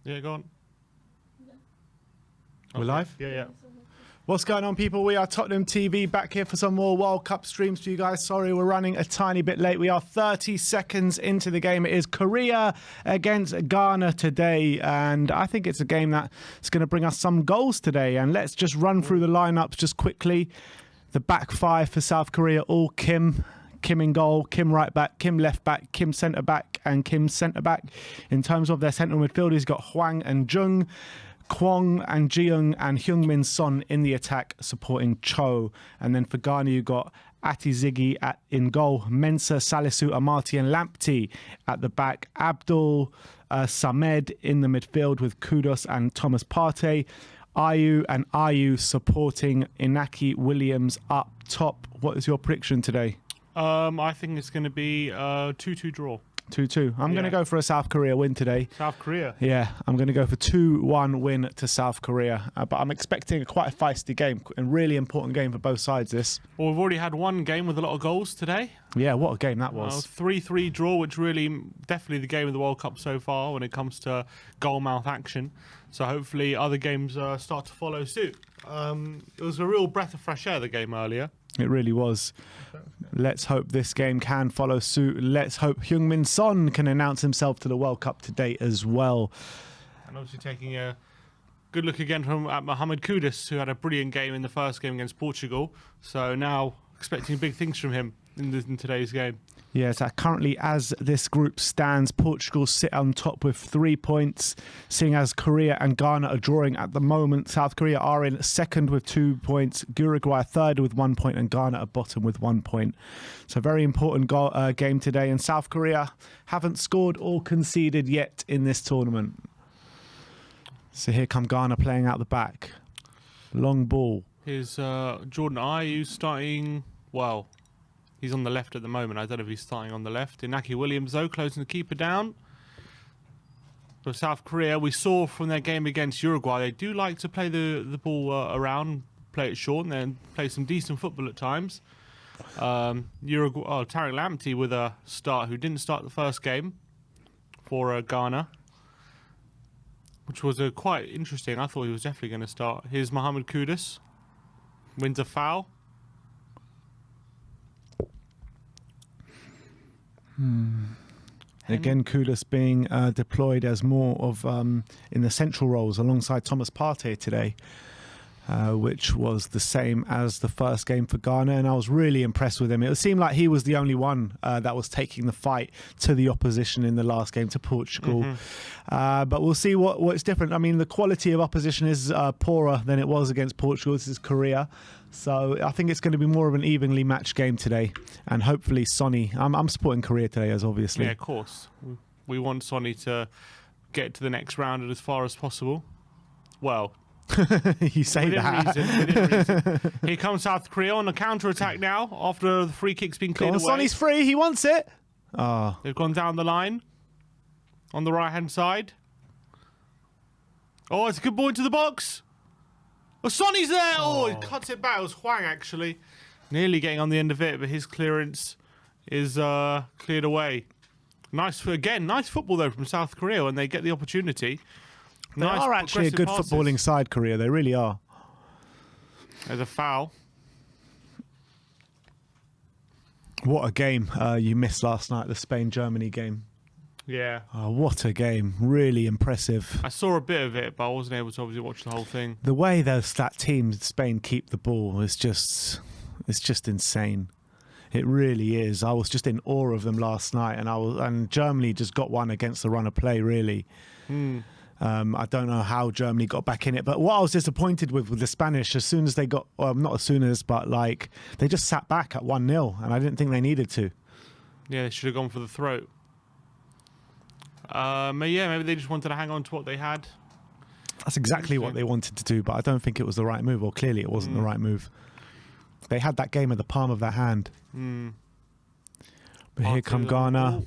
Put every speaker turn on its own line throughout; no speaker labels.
Yeah, go on.
We're live?
Yeah.
What's going on, people? We are Tottenham TV, back here for some more World Cup streams for you guys. Sorry, we're running a tiny bit late. We are 30 seconds into the game. It is Korea against Ghana today, and I think it's a game that's going to bring us some goals today. And let's just run through the lineups just quickly. The back five for South Korea, all Kim. Kim in goal, Kim right back, Kim left back, Kim centre back, and Kim centre back. In terms of their central midfielders, you've got Hwang and Jung, Kwong and Jiyoung, and Heung-min Son in the attack supporting Cho. And then for Ghana, you've got Ati Ziggy in goal, Mensah, Salisu, Amati and Lamptey at the back, Abdul Samed in the midfield with Kudos and Thomas Partey, Ayew and Ayew supporting Inaki Williams up top. What is your prediction today?
I think it's going to be a 2-2 draw.
2-2. I'm going to go for a South Korea win today.
South Korea?
Yeah, I'm going to go for 2-1 win to South Korea. But I'm expecting quite a feisty game, a really important game for both sides this.
Well, we've already had one game with a lot of goals today.
Yeah, what a game that was.
3-3 draw, which really definitely the game of the World Cup so far when it comes to goal-mouth action. So hopefully other games start to follow suit. It was a real breath of fresh air, the game earlier.
It really was. Let's hope this game can follow suit. Let's hope Heung-min Son can announce himself to the World Cup today as well.
And obviously taking a good look again from Mohamed Kudus, who had a brilliant game in the first game against Portugal. So now expecting big things from him in today's game.
Yes, currently as this group stands, Portugal sit on top with 3 points, seeing as Korea and Ghana are drawing at the moment. South Korea are in second with 2 points, Uruguay third with 1 point, and Ghana at bottom with 1 point. So very important game today, and South Korea haven't scored or conceded yet in this tournament. So here come Ghana playing out the back. Long ball.
Here's Jordan Ayew starting, well, he's on the left at the moment. I don't know if he's starting on the left. Inaki Williams, though, closing the keeper down. For South Korea, we saw from their game against Uruguay, they do like to play the ball around, play it short, and then play some decent football at times. Tariq Lamptey with a start, who didn't start the first game for Ghana, which was quite interesting. I thought he was definitely going to start. Here's Mohamed Kudus. Wins a foul.
Again, Kudus being deployed as more of in the central roles alongside Thomas Partey today, which was the same as the first game for Ghana, and I was really impressed with him. It seemed like he was the only one that was taking the fight to the opposition in the last game to Portugal. But we'll see what's different. I mean, the quality of opposition is poorer than it was against Portugal. This is Korea. So I think it's going to be more of an evenly matched game today, and hopefully Sonny. I'm supporting Korea today, as obviously.
Yeah, of course. We want Sonny to get to the next round as far as possible. Well,
you say that.
Within reason. Here comes South Korea on the counter-attack now after the free kick's been cleared away.
Sonny's free. He wants it. Oh.
They've gone down the line on the right-hand side. Oh, it's a good ball into the box. Oh, Sonny's there! Oh, he cuts it back. It was Hwang, actually. Nearly getting on the end of it, but his clearance is cleared away. Nice football, though, from South Korea when they get the opportunity.
They are actually a good footballing side, Korea. They really are.
There's a foul.
What a game you missed last night, the Spain-Germany game.
Yeah.
Oh, what a game. Really impressive.
I saw a bit of it, but I wasn't able to obviously watch the whole thing.
The way that team, Spain, keep the ball is just insane. It really is. I was just in awe of them last night, and Germany just got one against the run of play, really. I don't know how Germany got back in it, but what I was disappointed with the Spanish, as soon as they got, well, not as soon as, but like, they just sat back at 1-0, and I didn't think they needed to.
Yeah, they should have gone for the throat. Maybe they just wanted to hang on to what they had.
That's exactly what they wanted to do, but I don't think it was the right move, or clearly it wasn't the right move. They had that game at the palm of their hand. But here come Ghana.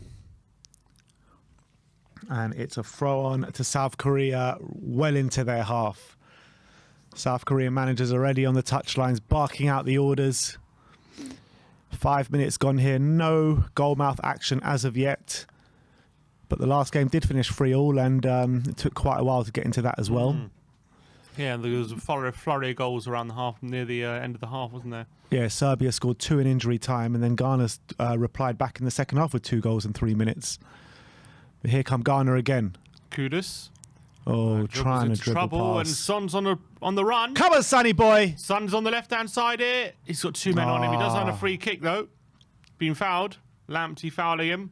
And it's a throw on to South Korea, well into their half. South Korean managers already on the touchlines, barking out the orders. 5 minutes gone here. No goalmouth action as of yet. But the last game did finish 3-3, and it took quite a while to get into that as well.
Yeah, there was a flurry of goals around the half, near the end of the half, wasn't there?
Yeah, Serbia scored 2 in injury time, and then Ghana replied back in the second half with 2 goals in 3 minutes. But here come Ghana again.
Kudus.
Oh, trying to dribble
trouble,
pass.
and Son's on the run.
Come on, Sonny boy!
Son's on the left-hand side here. He's got 2 men on him. He does have a free kick, though. Being fouled. Lamptey fouling him.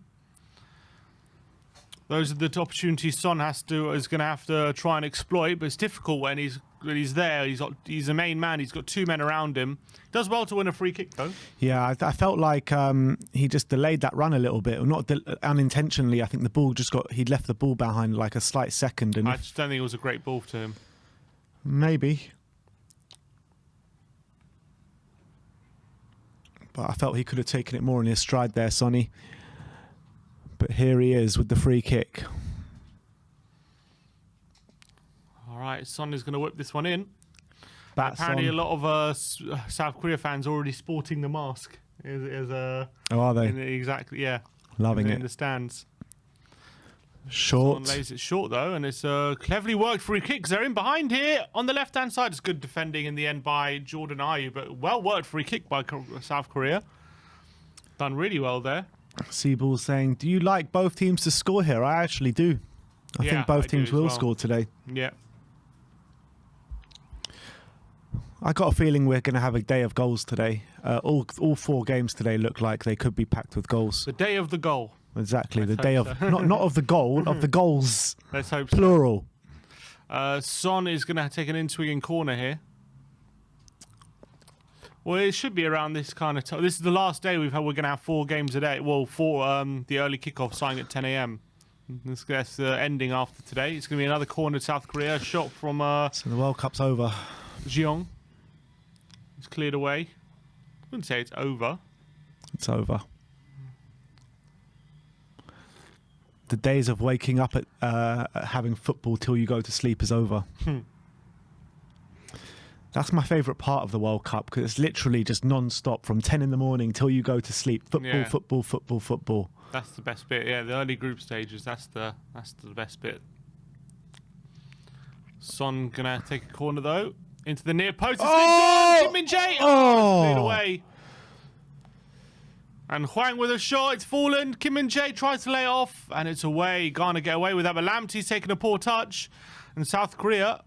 Those are the opportunities Son is going to have to try and exploit, but it's difficult when he's there. He's a main man. He's got 2 men around him. Does well to win a free kick, though.
Yeah, I felt like he just delayed that run a little bit, not unintentionally. I think the ball he'd left the ball behind like a slight second. And
I just don't think it was a great ball to him.
Maybe. But I felt he could have taken it more in his stride there, Sonny. But here he is with the free kick.
All right, Son is going to whip this one in.
Apparently
a lot of South Korea fans already sporting the mask.
Oh, are they?
Exactly, yeah.
Loving it.
In the stands.
Short.
Son lays it short, though, and it's a cleverly worked free kick. They're in behind here on the left-hand side. It's good defending in the end by Jordan Ayew, but well-worked free kick by South Korea. Done really well there.
Seaball saying, do you like both teams to score here? I actually do. I think both teams will score today.
Yeah.
I got a feeling we're going to have a day of goals today. All 4 games today look like they could be packed with goals.
The day of the goal.
Exactly. The day of not of the goal, of the goals.
Let's hope
plural.
So. Son is going to take an in-swinging corner here. Well, it should be around this kind of time. This is the last day we're going to have 4 games a day. Well, 4 the early kickoff starting at 10 a.m. That's the ending after today. It's going to be another corner to South Korea. A shot from
so the World Cup's over.
Jeong. It's cleared away. I wouldn't say it's over.
It's over. The days of waking up at having football till you go to sleep is over. That's my favourite part of the World Cup, because it's literally just non-stop from 10 in the morning till you go to sleep. Football, football, football, football.
That's the best bit. Yeah, the early group stages. That's the best bit. Son gonna take a corner though into the near post. Kim Min-jae. Cleared away. And Hwang with a shot. It's fallen. Kim Min-jae tries to lay it off, and it's away. Ghana get away with that, but Lamptey's taking a poor touch, and South Korea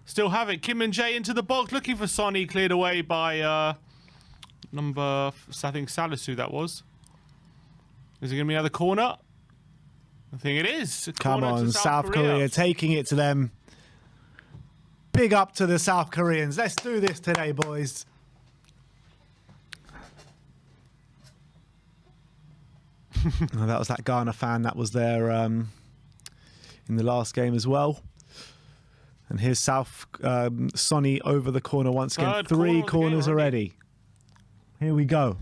still have it. Kim Min-jae into the box, looking for Sonny, cleared away by number, I think Salisu that was. Is it going to be another corner? I think it is.
Come on, South Korea taking it to them. Big up to the South Koreans. Let's do this today, boys. Oh, that was that Ghana fan that was there in the last game as well. And here's South Sonny over the corner once again. 3 corners already. Here we go.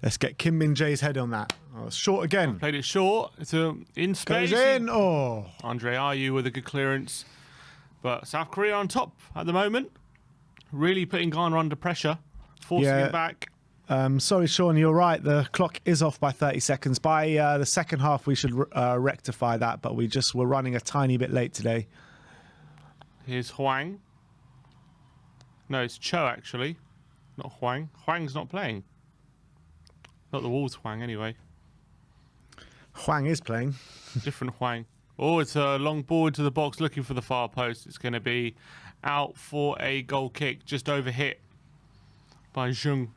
Let's get Kim Min-jae's head on that. Oh, it's short again.
Played it short. It's in space.
Goes in. Oh.
Andre Ayew with a good clearance. But South Korea on top at the moment. Really putting Ghana under pressure. Forcing it back.
Sorry, Sean, you're right. The clock is off by 30 seconds. By the second half, we should rectify that, but we're running a tiny bit late today.
Here's Hwang. No, it's Cho, actually. Not Hwang. Hwang's not playing. Not the Wolves Hwang, anyway.
Hwang is playing.
Different Hwang. Oh, it's a long ball into the box looking for the far post. It's going to be out for a goal kick. Just over hit by Jung.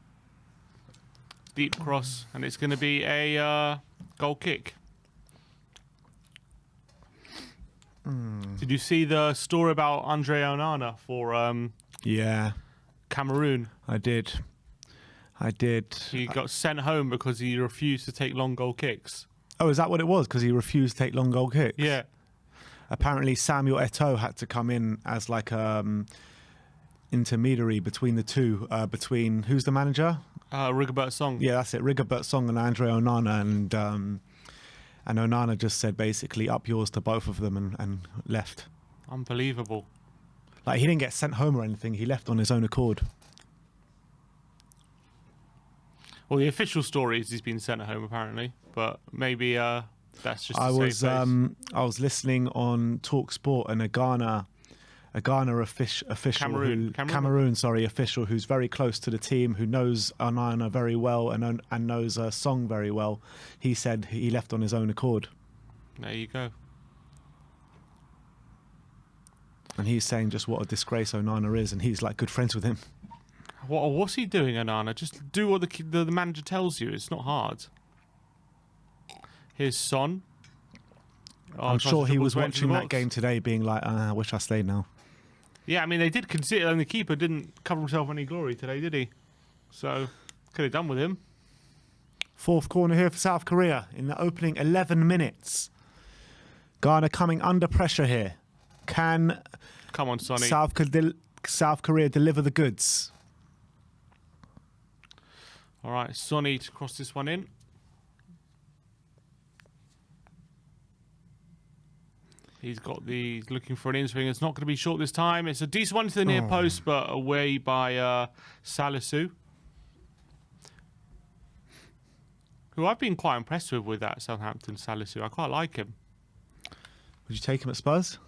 Deep cross, and it's going to be a goal kick. Did you see the story about Andre Onana for Cameroon?
I did.
He got sent home because he refused to take long goal kicks.
Oh, is that what it was? Because he refused to take long goal kicks?
Yeah.
Apparently Samuel Eto'o had to come in as like intermediary between the two. Between, who's the manager?
Rigobert Song.
Yeah, that's it. Rigobert Song and Andre Onana, and Onana just said basically up yours to both of them and left.
Unbelievable.
Like, he didn't get sent home or anything. He left on his own accord.
Well, the official story is he's been sent home apparently, but maybe that's just. I
was listening on Talk Sport, and a Ghana official, Cameroon, official who's very close to the team, who knows Onana very well and knows Song very well. He said he left on his own accord.
There you go.
And he's saying just what a disgrace Onana is, and he's like good friends with him.
What's he doing, Onana? Just do what the manager tells you. It's not hard. Here's Son.
I'm sure he was watching that game today being like, I wish I stayed now.
Yeah, I mean, they did consider, and the keeper didn't cover himself any glory today, did he? So, could have done with him.
Fourth corner here for South Korea in the opening 11 minutes. Ghana coming under pressure here. Can
Come on, Sonny.
South Korea deliver the goods?
All right, Sonny to cross this one in. He's looking for an in-swing. It's not going to be short this time. It's a decent one to the near post, but away by Salisu, who I've been quite impressed with that Southampton Salisu. I quite like him.
Would you take him at Spurs?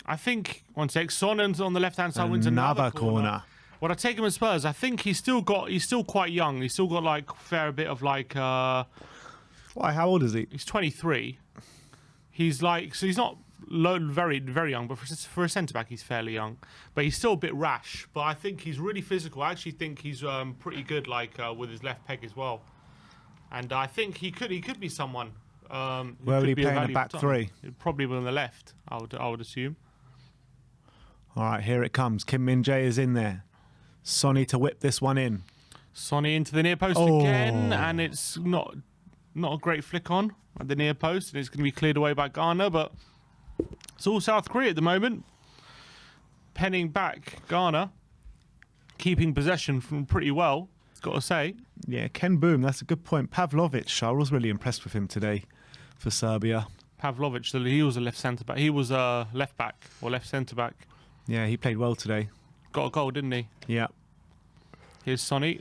I think, one sec, Son on the left-hand side wins another corner. Would I take him at Spurs? I think he's still quite young. He's still got like a fair bit of like...
Why, how old is he?
He's 23. He's like, so he's not very, very young, but for a centre-back, he's fairly young. But he's still a bit rash. But I think he's really physical. I actually think he's pretty good, like with his left peg as well. And I think he could be someone.
Where would he play in the back three?
Probably on the left, I would assume.
All right, here it comes. Kim Min-jae is in there. Sonny to whip this one in. Sonny
into the near post again, and it's not a great flick on at the near post, and it's going to be cleared away by Ghana, but it's all South Korea at the moment. Penning back Ghana, keeping possession from pretty well, got to say.
Yeah, Ken Boom, that's a good point. Pavlovic, I was really impressed with him today for Serbia.
Pavlovic, he was a left centre-back. He was a left-back or left centre-back.
Yeah, he played well today.
Got a goal, didn't he?
Yeah.
Here's Sonny.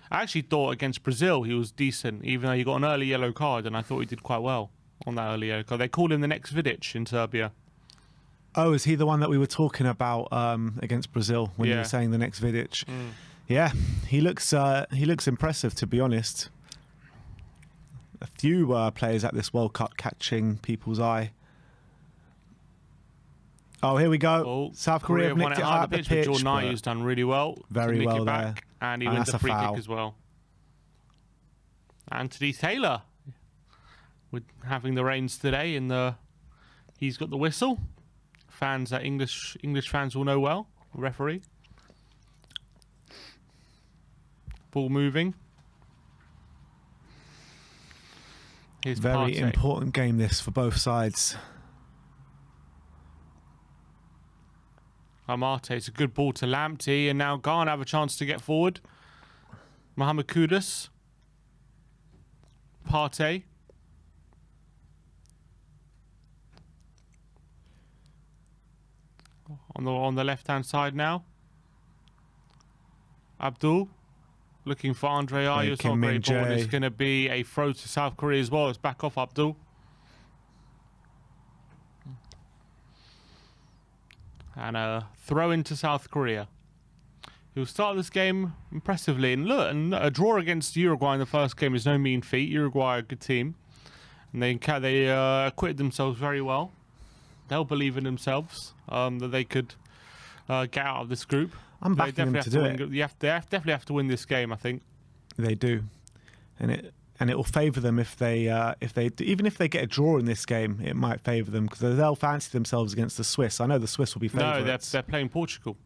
I actually thought against Brazil he was decent, even though he got an early yellow card, and I thought he did quite well on that early yellow card. They called him the next Vidic in Serbia.
Oh, is he the one that we were talking about against Brazil when you were saying the next Vidic? Yeah, he looks impressive, to be honest. A few players at this World Cup catching people's eye. Oh, here we go.
Oh,
South Korea have nicked it high up the pitch.
Jordan Ayew's done really well.
Very well there.
And he wins a free kick as well. Anthony Taylor with having the reins today, he's got the whistle. Fans that English fans will know well. Referee. Ball moving. Here's
very important game this for both sides.
Amate, it's a good ball to Lamptey, and now Ghana have a chance to get forward. Mohamed Kudus. Partey. On the left-hand side now. Abdul. Looking for Andre Ayew. It's not a great ball, and it's going to be a throw to South Korea as well. It's back off Abdul. And a throw into South Korea. He'll start this game impressively. And look, a draw against Uruguay in the first game is no mean feat. Uruguay are a good team. And they acquitted themselves very well. They'll believe in themselves that they could get out of this group.
I'm backing them to do it.
They definitely have to win this game, I think.
They do. And it will favour them even if they get a draw in this game, it might favour them because they'll fancy themselves against the Swiss. I know the Swiss will be favourites.
No, they're playing Portugal.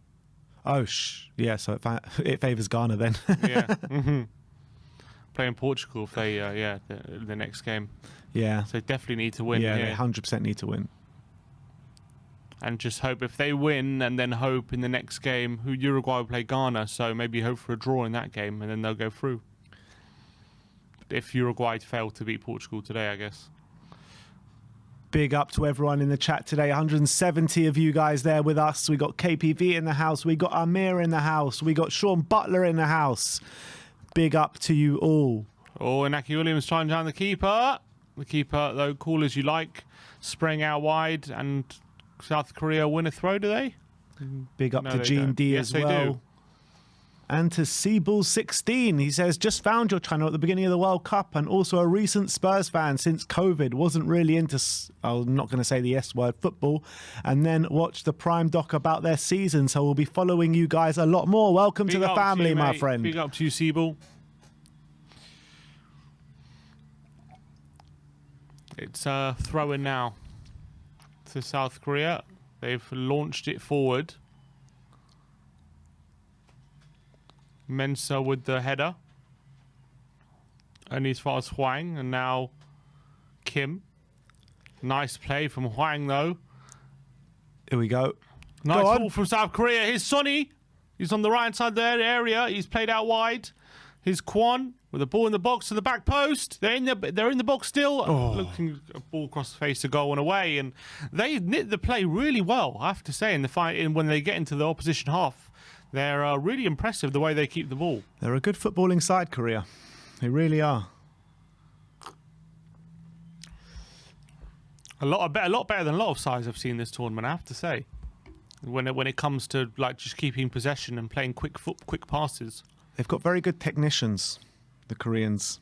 Oh, yeah. So it favours Ghana then.
Yeah. Playing Portugal if they the next game.
Yeah.
So they definitely need to win.
Yeah, they 100% need to win.
And just hope if they win, and then hope in the next game Uruguay will play Ghana. So maybe hope for a draw in that game, and then they'll go through. If Uruguay fail to beat Portugal today, I guess.
Big up to everyone in the chat today. 170 of you guys there with us. We got KPV in the house. We got Amir in the house. We got Sean Butler in the house. big up to you all.
Oh, Inaki Williams trying down the keeper. The keeper, though, cool as you like, spraying out wide, and South Korea win a throw, do they?
Big up
No,
to
they
Gene
don't.
D
Yes,
as
they
well.
do.
And to Seabull16, he says, just found your channel at the beginning of the World Cup and also a recent Spurs fan since COVID. Wasn't really into, I'm not going to say the S word, football. And then watched the Prime doc about their season. So we'll be following you guys a lot more. Welcome to the family,
you,
my
mate.
friend.
Big up to you, Seabull. It's throwing now to South Korea. They've launched it forward. Mensah with the header. Only as far as Hwang, and now Kim. Nice play from Hwang, though.
Here we go.
Nice ball from South Korea. Here's Sonny. He's on the right-hand side of the area. He's played out wide. Here's Kwon with the ball in the box to the back post. They're in the box still. Looking a ball across the face to goal and away. And they knit the play really well, I have to say, in the fight. When they get into the opposition half, they're really impressive the way they keep the ball.
They're a good footballing side, Korea. They really are.
A lot better than a lot of sides I've seen this tournament, I have to say. When it comes to like just keeping possession and playing quick passes.
They've got very good technicians, the Koreans.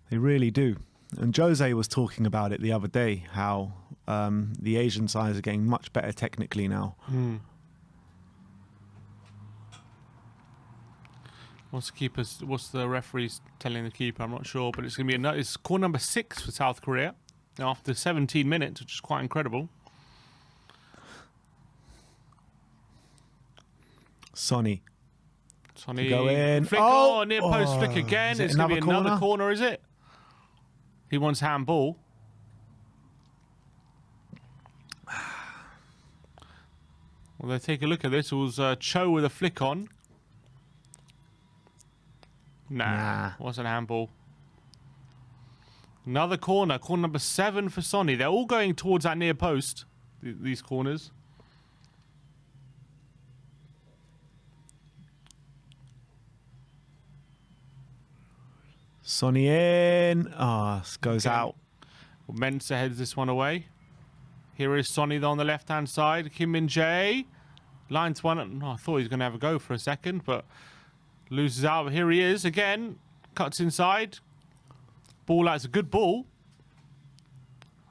They really do. And Jose was talking about it the other day, how the Asian sides are getting much better technically now.
What's the referee's telling the keeper? I'm not sure, but it's going to be it's corner number 6 for South Korea after 17 minutes, which is quite incredible.
Sonny.
Go in. Flick, near post flick again. It's going to be another corner, is it? He wants handball. Well, they take a look at this. It was Cho with a flick on. Nah. Wasn't handball. Another corner. Corner number 7 for Sonny. They're all going towards that near post, these corners.
Sonny in. Goes out.
Well, Mensah heads this one away. Here is Sonny on the left-hand side. Kim Min-jae. Lines one. I thought he was going to have a go for a second, but loses out. But here he is again. Cuts inside. Ball out. It's a good ball.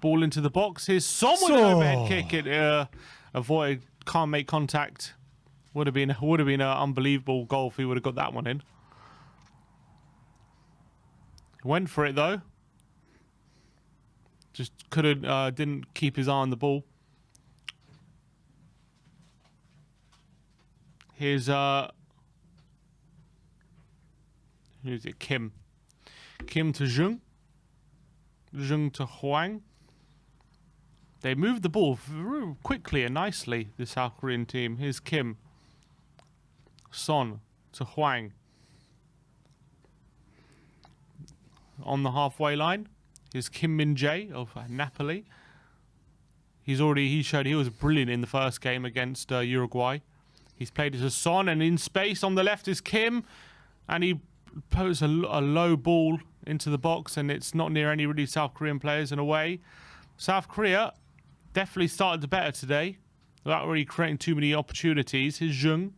Ball into the box. Here's Son with an overhead kick. It avoided. Can't make contact. Would have been an unbelievable goal if he would have got that one in. Went for it though. Just didn't keep his eye on the ball. Here's who's it? Kim. Kim to Jung. Jung to Hwang. They moved the ball very quickly and nicely, the South Korean team. Here's Kim. Son to Hwang. On the halfway line, here's Kim Min-jae of Napoli. He showed he was brilliant in the first game against Uruguay. He's played as a Son, and in space on the left is Kim, and he posed a low ball into the box, and it's not near any really South Korean players in a way. South Korea definitely started better today, without really creating too many opportunities. Here's Jung.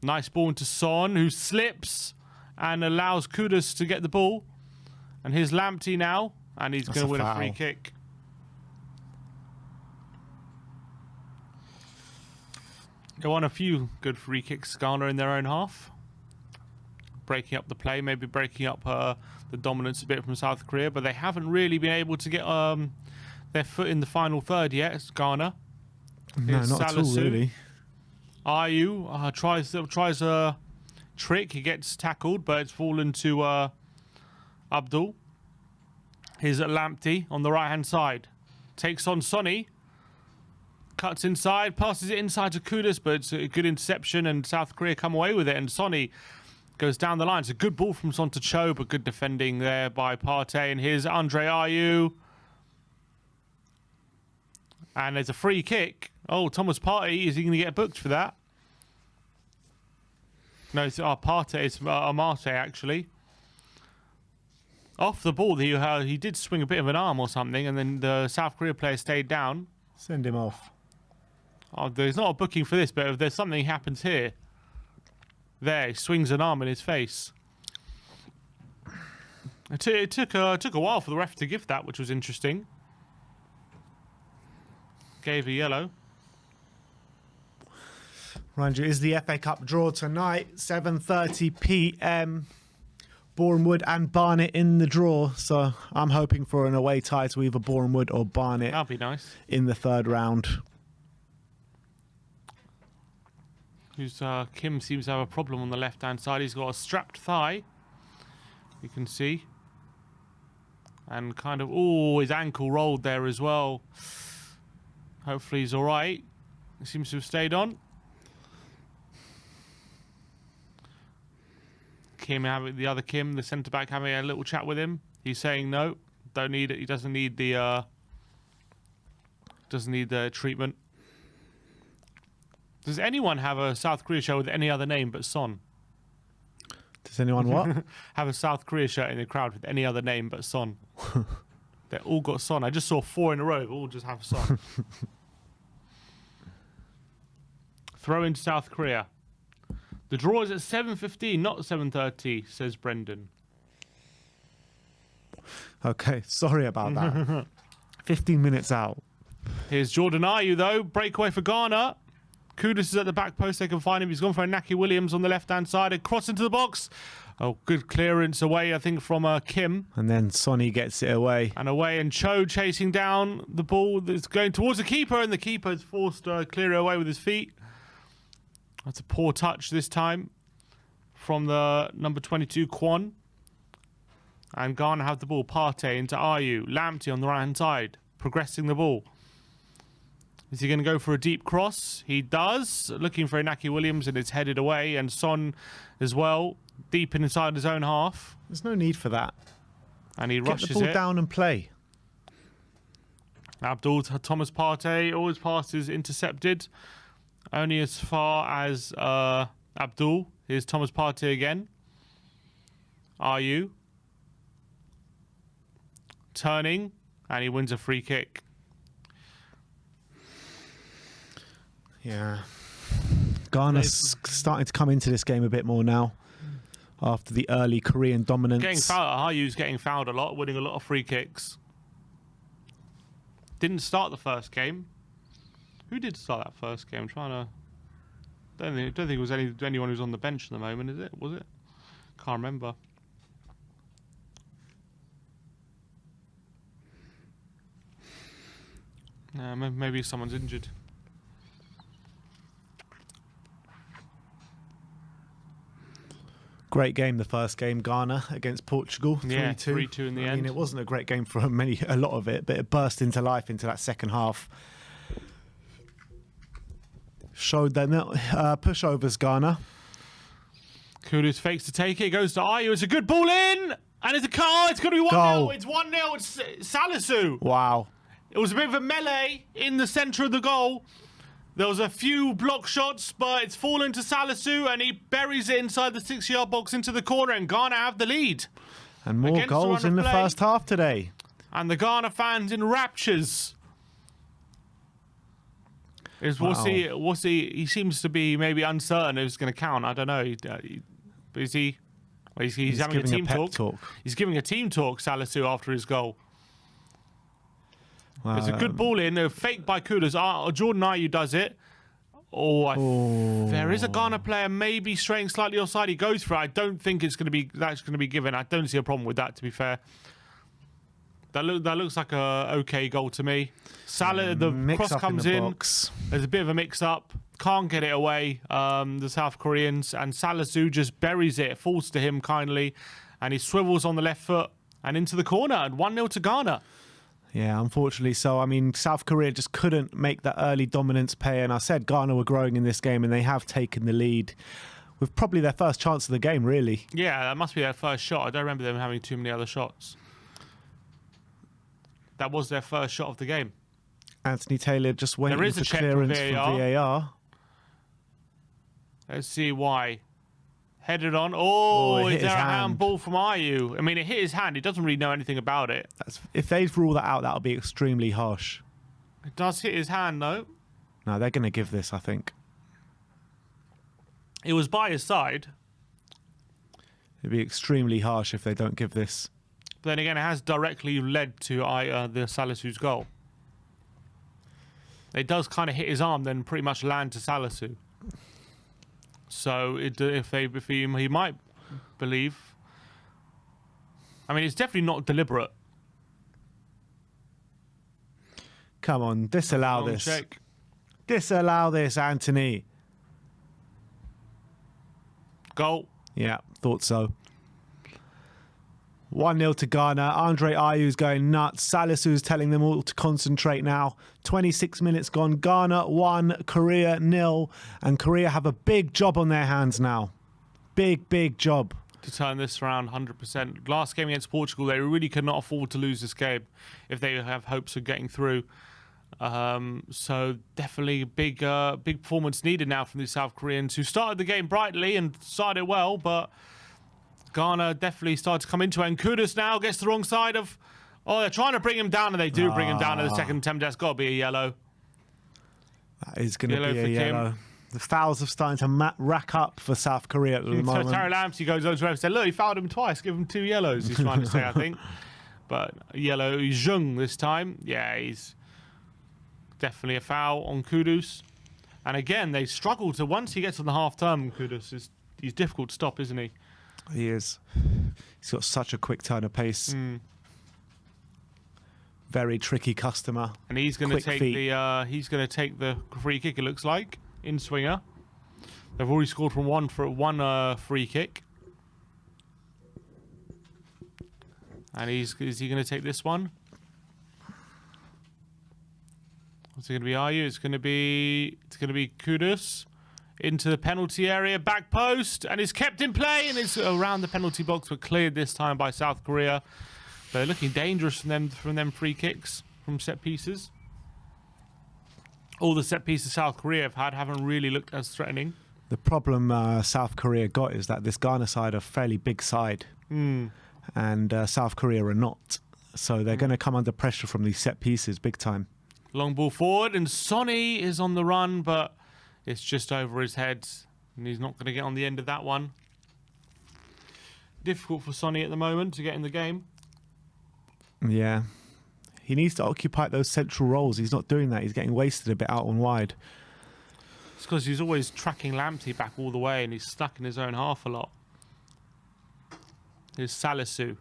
Nice ball into Son, who slips and allows Kudus to get the ball. And here's Lamptey now. And he's going to win a free kick. They won a few good free kicks, Ghana, in their own half. Breaking up the play, maybe breaking up the dominance a bit from South Korea. But they haven't really been able to get their foot in the final third yet. It's Ghana.
No, not at all, really.
Ayu tries a trick. He gets tackled, but it's fallen to Abdul. Here's Lamptey on the right hand side. Takes on Sonny. Cuts inside, passes it inside to Kudus, but it's a good interception, and South Korea come away with it. And Sonny goes down the line. It's a good ball from Son to Cho, but good defending there by Partey. And here's Andre Ayew. And there's a free kick. Oh, Thomas Partey, is he going to get booked for that? No, it's Partey. It's Amate, actually. Off the ball, he did swing a bit of an arm or something, and then the South Korea player stayed down.
Send him off.
Oh, there's not a booking for this, but if there's something happens here. There, he swings an arm in his face. It took a while for the ref to give that, which was interesting. Gave a yellow.
Mind you, is the FA Cup draw tonight, 7:30 p.m. Bournemouth and Barnet in the draw, so I'm hoping for an away tie to either Bournemouth or Barnet.
That'd be nice.
In the third round.
Kim seems to have a problem on the left-hand side. He's got a strapped thigh. You can see. And kind of, his ankle rolled there as well. Hopefully he's all right. He seems to have stayed on. The other Kim, the centre-back, having a little chat with him. He's saying no, don't need it. He doesn't need the treatment. Does anyone have a South Korea shirt with any other name but Son?
Does anyone what?
Have a South Korea shirt in the crowd with any other name but Son? They all got Son. I just saw 4 in a row. They all just have Son. Throw into South Korea. The draw is at 7:15, not 7:30, says Brendan.
Okay, sorry about that. 15 minutes out.
Here's Jordan Ayew, though. Breakaway for Ghana. Kudus is at the back post. They can find him. He's gone for a Naki Williams on the left-hand side. And cross into the box. Oh, good clearance away, I think, from Kim.
And then Sonny gets it away.
And away, and Cho chasing down the ball that's going towards the keeper. And the keeper's forced to clear it away with his feet. That's a poor touch this time from the number 22, Kwon. And Ghana have the ball. Partey into Ayew. Lamptey on the right-hand side. Progressing the ball. Is he going to go for a deep cross? He does. Looking for Inaki Williams, and it's headed away. And Son as well. Deep inside his own half.
There's no need for that.
And he rushes it.
Get the ball down and play.
Thomas Partey. All his passes intercepted. Only as far as Abdul. Here's Thomas Partey again. Ayew. Turning. And he wins a free kick.
Yeah. Ghana's starting to come into this game a bit more now. After the early Korean dominance.
Ayew's getting fouled a lot. Winning a lot of free kicks. Didn't start the first game. Who did start that first game? I'm trying to... Don't think it was anyone who's on the bench at the moment, is it? Was it? Can't remember. Maybe someone's injured.
Great game, the first game, Ghana against Portugal. 3-2.
Yeah, 3-2 in the end.
I mean, it wasn't a great game for a lot of it, but it burst into life into that second half. Showed their pushovers, Ghana.
Kudus fakes to take it. Goes to Ayew. It's a good ball in. And it's a car. It's going to be 1-0. It's 1-0. It's Salisu.
Wow.
It was a bit of a melee in the centre of the goal. There was a few block shots, but it's fallen to Salisu, and he buries it inside the 6-yard box into the corner, and Ghana have the lead.
And more goals in the first half today.
And the Ghana fans in raptures. We'll see. He seems to be maybe uncertain if it's going to count. I don't know. But is he? He's having a team talk. He's giving a team talk, Salisu, after his goal. It's a good ball in, a fake by Kudus. Jordan Ayew does it. There is a Ghana player maybe straying slightly offside. He goes for it. I don't think that's going to be given. I don't see a problem with that, to be fair. That looks like a okay goal to me. The cross comes in. There's a bit of a mix-up. Can't get it away, the South Koreans. And Salisu just buries it. Falls to him kindly. And he swivels on the left foot and into the corner. And 1-0 to Ghana.
Yeah, unfortunately so. I mean, South Korea just couldn't make that early dominance pay. And I said Ghana were growing in this game, and they have taken the lead with probably their first chance of the game, really. Yeah,
that must be their first shot. I don't remember them having too many other shots. That was their first shot of the game.
Anthony Taylor just waiting for clearance from VAR.
Let's see why. Headed on.
Oh, it
Is
hit
there
his
a
hand.
handball from Ayew? I mean, it hit his hand. He doesn't really know anything about it.
If they rule that out, that'll be extremely harsh.
It does hit his hand, though.
No, they're going to give this, I think.
It was by his side.
It'd be extremely harsh if they don't give this.
But then again, it has directly led to the Salisu's goal. It does kind of hit his arm, then pretty much land to Salisu. So he might believe. I mean, it's definitely not deliberate.
Come on, disallow
Long
this.
check.
Disallow this, Anthony.
Goal.
Yeah, thought so. 1-0 to Ghana. Andre Ayew's going nuts. Salisu's telling them all to concentrate now. 26 minutes gone. Ghana 1, Korea 0. And Korea have a big job on their hands now. Big job.
To turn this around 100%. Last game against Portugal, they really could not afford to lose this game if they have hopes of getting through. So definitely big performance needed now from the South Koreans, who started the game brightly and started well, but Ghana definitely started to come into it. And Kudus now gets the wrong side of... Oh, they're trying to bring him down, and they do bring him down at the second attempt. That's got to be a yellow.
That is going to
Yellow
be a
for Kim.
yellow. The fouls are starting to rack up for South Korea at the
So
moment.
Terry Lampsey goes over to him and says, look, he fouled him twice. Give him 2 yellows, he's trying to say, I think. But yellow Jung this time. Yeah, he's definitely a foul on Kudus. And again, they struggle to... Once he gets on the half-term, Kudus, he's difficult to stop, isn't he?
He is. He's got such a quick turn of pace. Very tricky customer.
And he's going to
Quick
take
feet.
the free kick, it looks like, in swinger. They've already scored from one free kick. And is he going to take this one? What's it going to be? It's going to be Kudus into the penalty area, back post, and it's kept in play, and it's around the penalty box, but cleared this time by South Korea. They're looking dangerous from them free kicks from set pieces. All the set pieces South Korea have had haven't really looked as threatening.
The problem South Korea got is that this Ghana side are a fairly big side, and South Korea are not. So they're going to come under pressure from these set pieces big time.
Long ball forward, and Sonny is on the run, but it's just over his head, and he's not going to get on the end of that one. Difficult for Sonny at the moment to get in the game.
Yeah. He needs to occupy those central roles. He's not doing that. He's getting wasted a bit out and wide.
It's because he's always tracking Lamptey back all the way, and he's stuck in his own half a lot. Here's Salisu,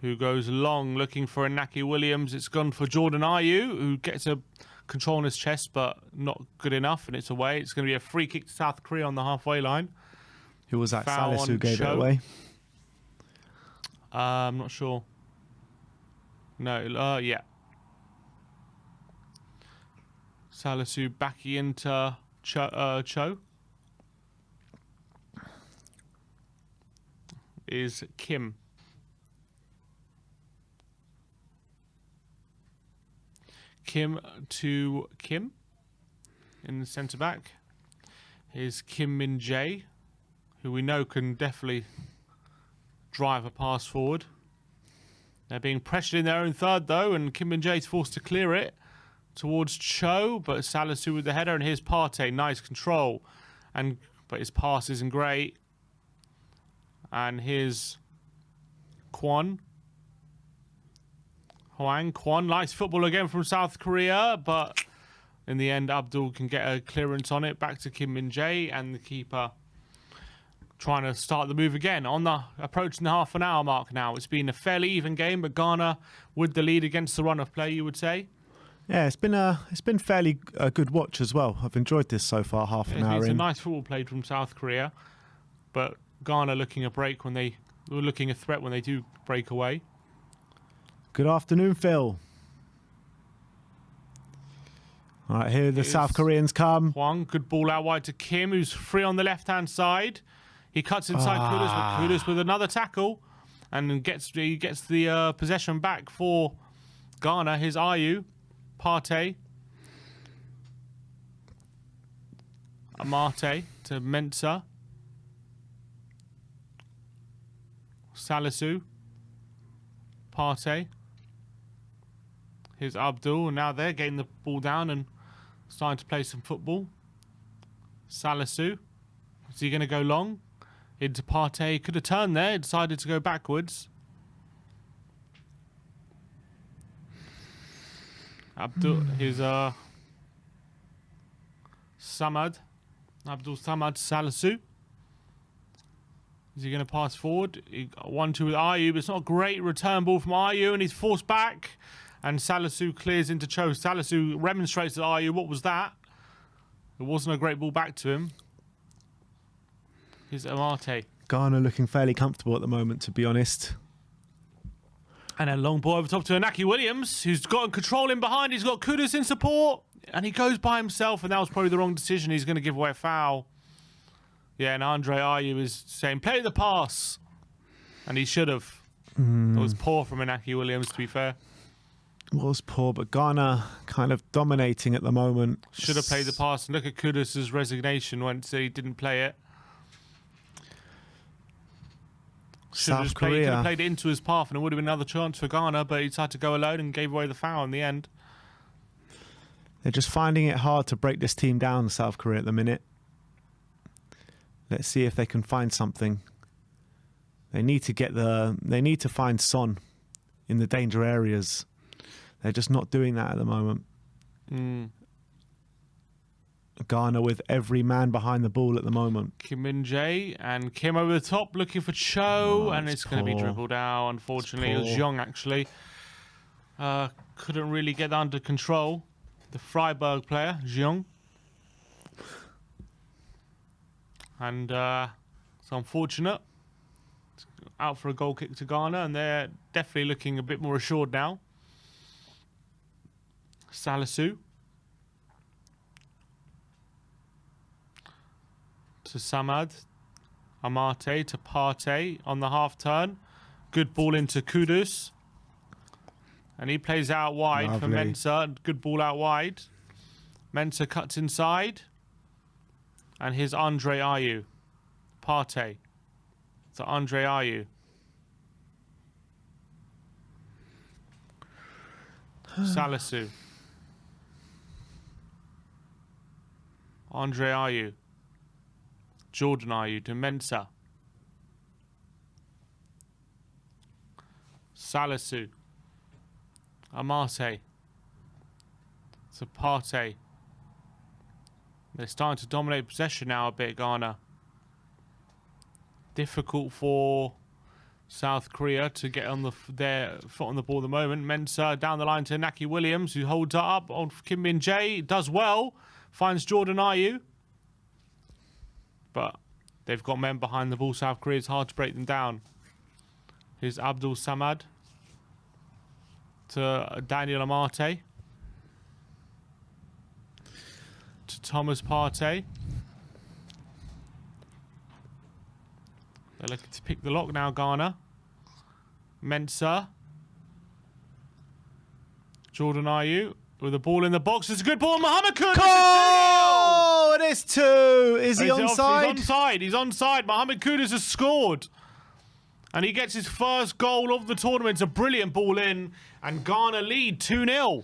who goes long looking for Inaki Williams. It's gone for Jordan Ayew, who gets a control on his chest, but not good enough, and it's away. It's going to be a free kick to South Korea on the halfway line.
Who was that?
Foul
Salisu
on
gave it
Cho.
away.
I'm not sure. No, yeah. Salisu backing into Cho. Is Kim. Kim to Kim in the centre back. Here's Kim Min Jae, who we know can definitely drive a pass forward. They're being pressured in their own third, though, and Kim Min Jae is forced to clear it towards Cho, but Salisu with the header, and here's Partey. Nice control, but his pass isn't great. And here's Kwon. Hwang Kwon. Nice football again from South Korea, but in the end, Abdul can get a clearance on it. Back to Kim Min Jae, and the keeper trying to start the move again on the approaching the half an hour mark now. It's been a fairly even game, but Ghana with the lead against the run of play, you would say.
Yeah, it's been fairly a good watch as well. I've enjoyed this so far, half an hour
It's a
in.
nice football played from South Korea, but Ghana looking a threat when they do break away.
Good afternoon, Phil. All right, here the South Koreans come.
Hwang, good ball out wide to Kim, who's free on the left-hand side. He cuts inside Kudus, but Kudus with another tackle, and he gets the possession back for Ghana. Here's Ayew, Partey, Amate to Mensah. Salisu. Partey. Here's Abdul, and now they're getting the ball down and starting to play some football. Salisu. Is he going to go long? Into Partey. Could have turned there. Decided to go backwards. Abdul. Here's Samad. Abdul Samad Salisu. Is he going to pass forward? 1-2 with Ayew, but it's not a great return ball from Ayew, and he's forced back. And Salisu clears into Cho. Salisu remonstrates at Ayew. What was that? It wasn't a great ball back to him. Here's Amate.
Ghana looking fairly comfortable at the moment, to be honest.
And a long ball over top to Inaki Williams, who's got control in behind. He's got Kudus in support. And he goes by himself, and that was probably the wrong decision. He's going to give away a foul. Yeah, and Andre Ayew is saying, play the pass. And he should have. It was poor from Inaki Williams, to be fair.
Was poor, but Ghana kind of dominating at the moment.
Should have played the pass. And look at Kudus' resignation once he didn't play it.
South
He could have
Korea.
played it into his path, and it would have been another chance for Ghana, but he decided to go alone and gave away the foul in the end.
They're just finding it hard to break this team down, South Korea, at the minute. Let's see if they can find something. They need to find Son in the danger areas. They're just not doing that at the moment. Ghana with every man behind the ball at the moment.
Kim Min-jae and Kim over the top looking for Cho, and it's going to be
poor.
dribbled out, unfortunately. It was Jeong, actually. Couldn't really get that under control. The Freiburg player, Jeong. And it's unfortunate. It's out for a goal kick to Ghana, and they're definitely looking a bit more assured now. Salisu. To Samad. Amate to Partey on the half turn. Good ball into Kudus. And he plays out wide for
Lovely.
Mensah. Good ball out wide. Mensah cuts inside. And here's Andre Ayew. Partey. To Andre Ayew. Salisu. Andre Ayew. Jordan Ayew to Mensah. Salisu. Amate. To Partey. They're starting to dominate possession now a bit, Ghana. Difficult for South Korea to get on their foot on the ball at the moment. Mensah down the line to Inaki Williams, who holds it up on Kim Min-jae. Does well. Finds Jordan Ayew. But they've got men behind the ball. South Korea, it's hard to break them down. Here's Abdul Samad to Daniel Amate. To Thomas Partey. They're looking to pick the lock now, Ghana. Mensah. Jordan Ayew with the ball in the box. It's a good ball. Mohamed Kudus.
Oh, it is 2. Is he onside?
He's onside. He's onside. Mohamed Kudus has scored. And he gets his first goal of the tournament. It's a brilliant ball in. And Ghana lead 2-0.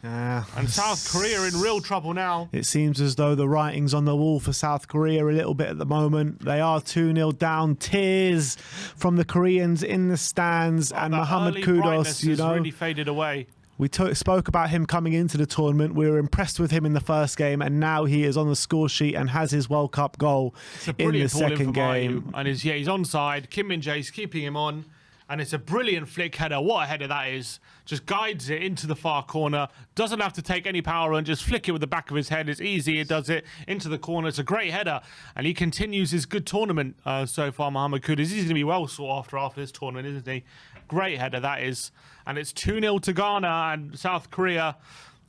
And South Korea in real trouble now.
It seems as though the writing's on the wall for South Korea a little bit at the moment. They are 2-0 down. Tears from the Koreans in the stands. And Mohamed Kudus,
has really faded away.
We spoke about him coming into the tournament. We were impressed with him in the first game, and now he is on the score sheet and has his World Cup goal in the second game.
And he's onside. Kim Min-jae's keeping him on, and it's a brilliant flick header. What a header that is. Just guides it into the far corner. Doesn't have to take any power and just flick it with the back of his head. It's easy. It does it into the corner. It's a great header, and he continues his good tournament so far, Mohamed Kudus. He's going to be well sought after this tournament, isn't he? Great header that is. And it's 2-0 to Ghana, and South Korea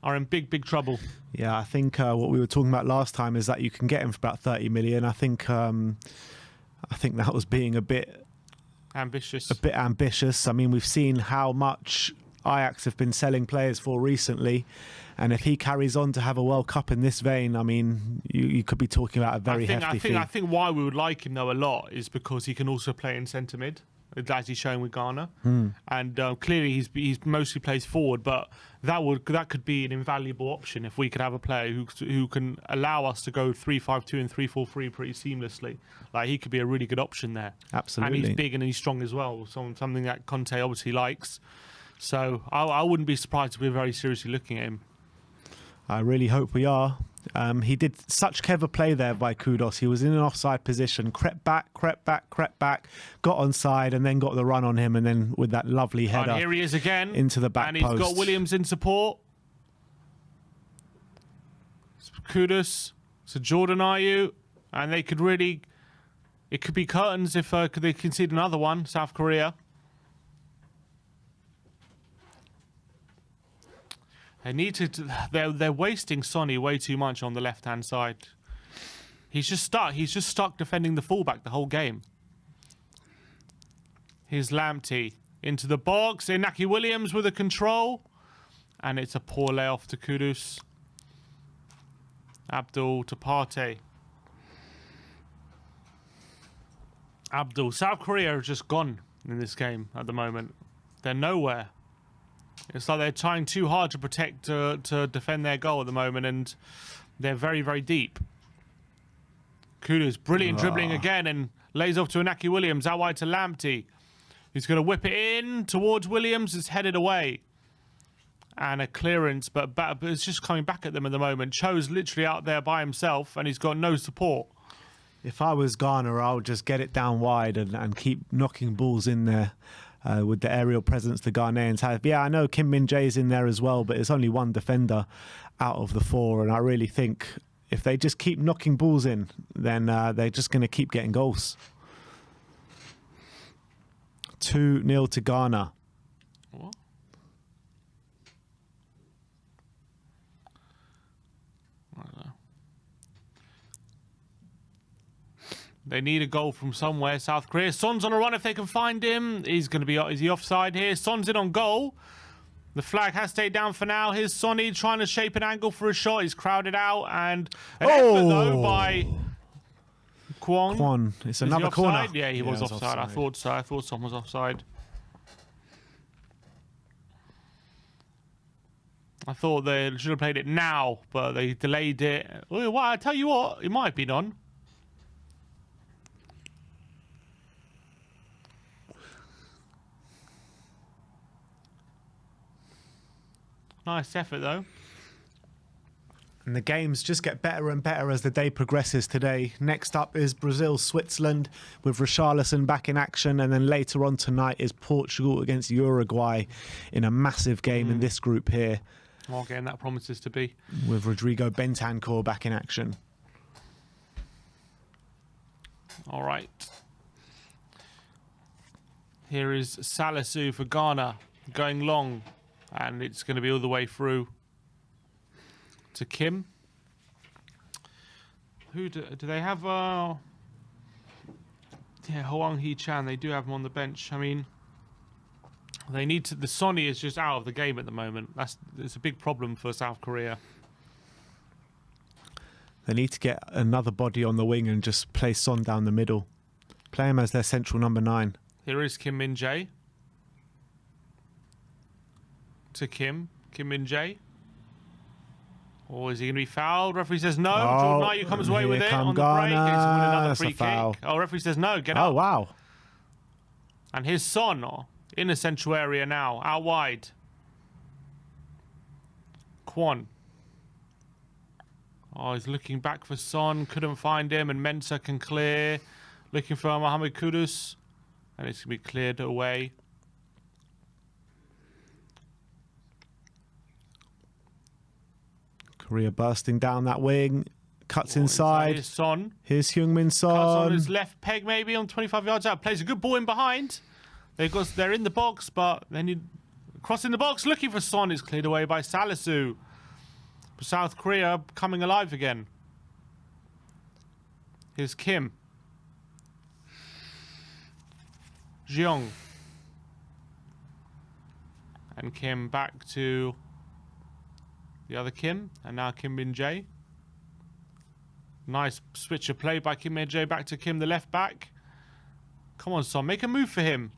are in big, big trouble.
Yeah, I think what we were talking about last time is that you can get him for about 30 million. I think that was being a bit ambitious. I mean, we've seen how much Ajax have been selling players for recently, and if he carries on to have a World Cup in this vein, I mean, you could be talking about a very hefty fee.
I think why we would like him though a lot is because he can also play in centre mid. as he's showing with Ghana. And clearly he's mostly plays forward, but that could be an invaluable option if we could have a player who can allow us to go 3-5-2 and 3-4-3 pretty seamlessly. Like, he could be a really good option there.
Absolutely.
And he's big and he's strong as well, something that Conte obviously likes. So I wouldn't be surprised if we're very seriously looking at him.
I really hope we are. He did such clever play there by Kudos. He was in an offside position, crept back, got onside, and then got the run on him, and then with that lovely header,
and here he is again
into the back
and he's
post.
got Williams in support. Kudos to Jordan Ayew, and they could really, it could be curtains if they concede another one, South Korea. They need to. They're wasting Sonny way too much on the left-hand side. He's just stuck. He's just stuck defending the fullback the whole game. Here's Lamptey into the box. Inaki Williams with a control, and it's a poor layoff to Kudus. Abdul to Partey. Abdul. South Korea are just gone in this game at the moment. They're nowhere. It's like they're trying too hard to protect, to defend their goal at the moment, and they're very, very deep. Kudus, brilliant dribbling again, and lays off to Inaki Williams, out wide to Lamptey. He's going to whip it in towards Williams. It's headed away. And a clearance, but it's just coming back at them at the moment. Cho's literally out there by himself, and he's got no support.
If I was Ghana, I would just get it down wide and keep knocking balls in there. With the aerial presence the Ghanaians have. Yeah, I know Kim Min-jae's in there as well, but it's only one defender out of the four, and I really think if they just keep knocking balls in, then they're just going to keep getting goals. 2-0 to Ghana.
What? I don't know. They need a goal from somewhere, South Korea. Son's on a run if they can find him. He's going to be... Is he offside here? Son's in on goal. The flag has stayed down for now. Here's Sonny trying to shape an angle for a shot. He's crowded out. And an effort, though, by Kwon.
Kwon. It's another corner.
Yeah, he was offside. I thought so. I thought Son was offside. I thought they should have played it now, but they delayed it. Well, I tell you what, it might have been on. Nice effort, though.
And the games just get better and better as the day progresses today. Next up is Brazil-Switzerland with Richarlison back in action. And then later on tonight is Portugal against Uruguay in a massive game in this group here.
What game that promises to be.
With Rodrigo Bentancur back in action.
All right. Here is Salisu for Ghana going long. And it's going to be all the way through to Kim. Who do they have? Yeah, Hoang Hee Chan. They do have him on the bench. I mean, they need to. The Sonny is just out of the game at the moment. It's a big problem for South Korea.
They need to get another body on the wing and just play Son down the middle. Play him as their central number 9.
Here is Kim Min-jae. To Kim Min-jae. Or is he going to be fouled? Referee says no. Jordan Ayew comes away with it on the break. It's another free kick. Oh, referee says no. Get up.
Oh, wow.
And here's Son in the central area now, out wide. Kwon. Oh, he's looking back for Son. Couldn't find him, and Mensah can clear. Looking for Mohamed Kudus. And it's going to be cleared away.
Korea bursting down that wing. Cuts inside.
Here's Son.
Here's Heung-min Son.
Cuts on his left peg maybe on 25 yards out. Plays a good ball in behind. They're in the box, but then you crossing the box looking for Son. Is cleared away by Salisu. South Korea coming alive again. Here's Kim. Jeong. And Kim back to the other Kim. And now Kim Min-jae. Nice switch of play by Kim Min-jae back to Kim, the left back. Come on, Son. Make a move for him.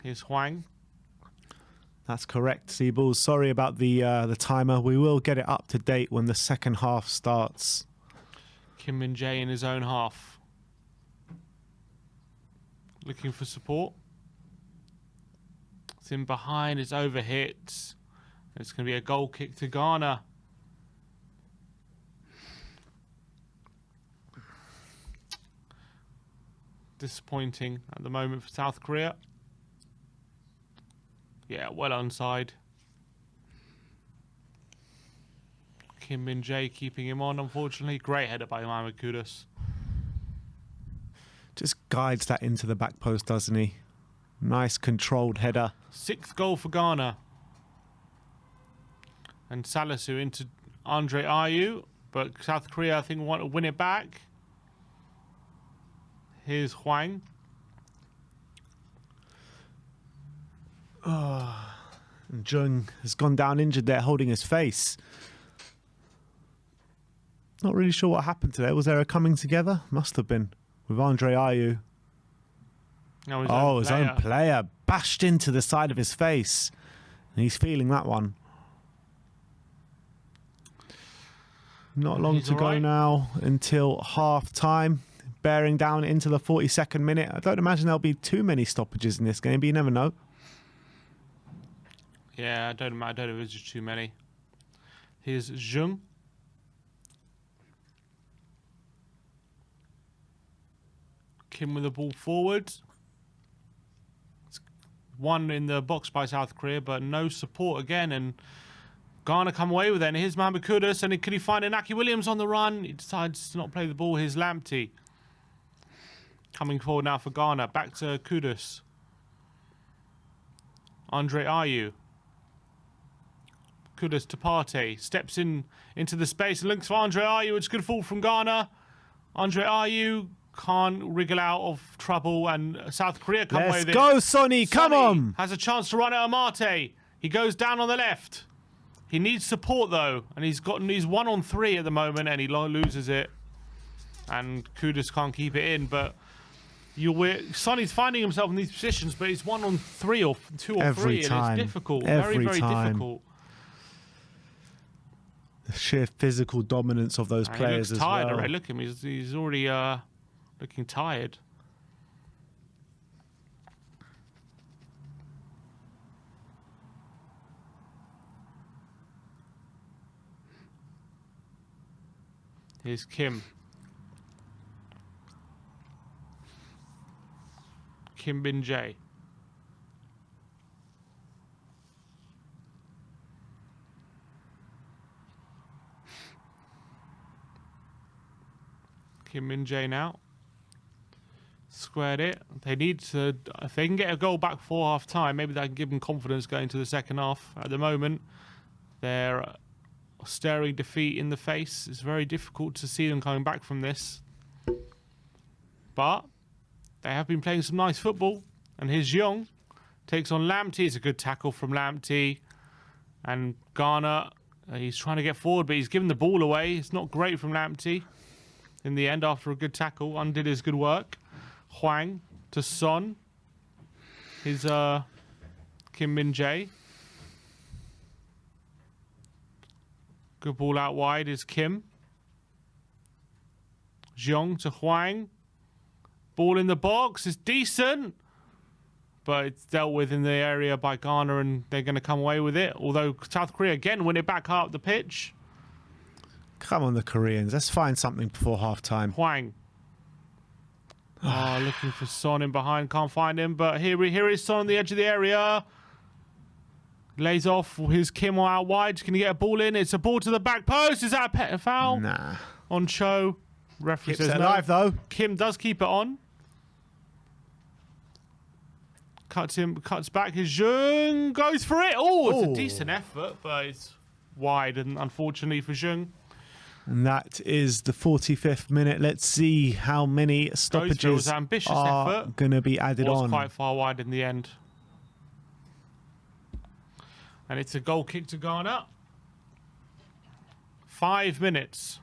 Here's Hwang.
That's correct, Seaballs. Sorry about the timer. We will get it up to date when the second half starts.
Kim Min-jae in his own half. Looking for support. It's in behind, it's overhit. It's going to be a goal kick to Ghana. Disappointing at the moment for South Korea. Yeah, well onside. Kim Min-jae keeping him on, unfortunately. Great header by Mohamed Kudus.
Just guides that into the back post, doesn't he? Nice controlled header.
6th goal for Ghana. And Salisu into Andre Ayew. But South Korea, I think, want to win it back. Here's Hwang.
Jung has gone down injured there, holding his face. Not really sure what happened today. Was there a coming together? Must have been. With Andre Ayew.
No,
his own player bashed into the side of his face. And he's feeling that one. Not long to go now until half time. Bearing down into the 42nd minute. I don't imagine there'll be too many stoppages in this game, but you never know.
Yeah, I don't know if it's just too many. Here's Jung. Kim with the ball forward. It's one in the box by South Korea, but no support again. And Ghana come away with it. And here's Mohamed Kudus. And could he find Inaki Williams on the run? He decides to not play the ball. Here's Lamptey. Coming forward now for Ghana. Back to Kudus. Andre Ayew. Kudus to Partey. Steps into the space. Links for Andre Ayew. It's a good fall from Ghana. Andre Ayew can't wriggle out of trouble. And South Korea come away with it.
Let's go, Sonny. Come on.
Has a chance to run at Amate. He goes down on the left. He needs support, though. And he's 1-on-3 at the moment. And he loses it. And Kudus can't keep it in. But Sonny's finding himself in these positions, but he's 1-on-3 or 2 or 3, and it's difficult. Very difficult.
The sheer physical dominance of those players as well.
He looks tired already. Look at him. He's already looking tired. Here's Kim. Kim Min-jae. Kim Min-jae now. Squared it. They need to, if they can get a goal back before half time, maybe that can give them confidence going to the second half. At the moment, they're staring defeat in the face. It's very difficult to see them coming back from this. But they have been playing some nice football. And here's Jeong. Takes on Lamptey. It's a good tackle from Lamptey. And Ghana, he's trying to get forward, but he's given the ball away. It's not great from Lamptey. In the end, after a good tackle, undid his good work. Hwang to Son. Here's Kim Min-jae. Good ball out wide is Kim. Jeong to Hwang. Ball in the box is decent, but it's dealt with in the area by Ghana, and they're going to come away with it. Although South Korea again win it back up the pitch.
Come on, the Koreans. Let's find something before half-time.
Hwang. Looking for Son in behind. Can't find him, but here is Son on the edge of the area. Lays off. Here's Kim out wide. Can he get a ball in? It's a ball to the back post. Is that a foul?
Nah.
On Cho. Referee
Keeps
says
it
no.
alive, though.
Kim does keep it on. Cuts back. His Jung goes for it. Oh, it's a decent effort, but it's wide, and unfortunately for Jung.
And that is the 45th minute. Let's see how many stoppages are going to be added on.
Was quite far wide in the end. And it's a goal kick to Ghana. 5 minutes.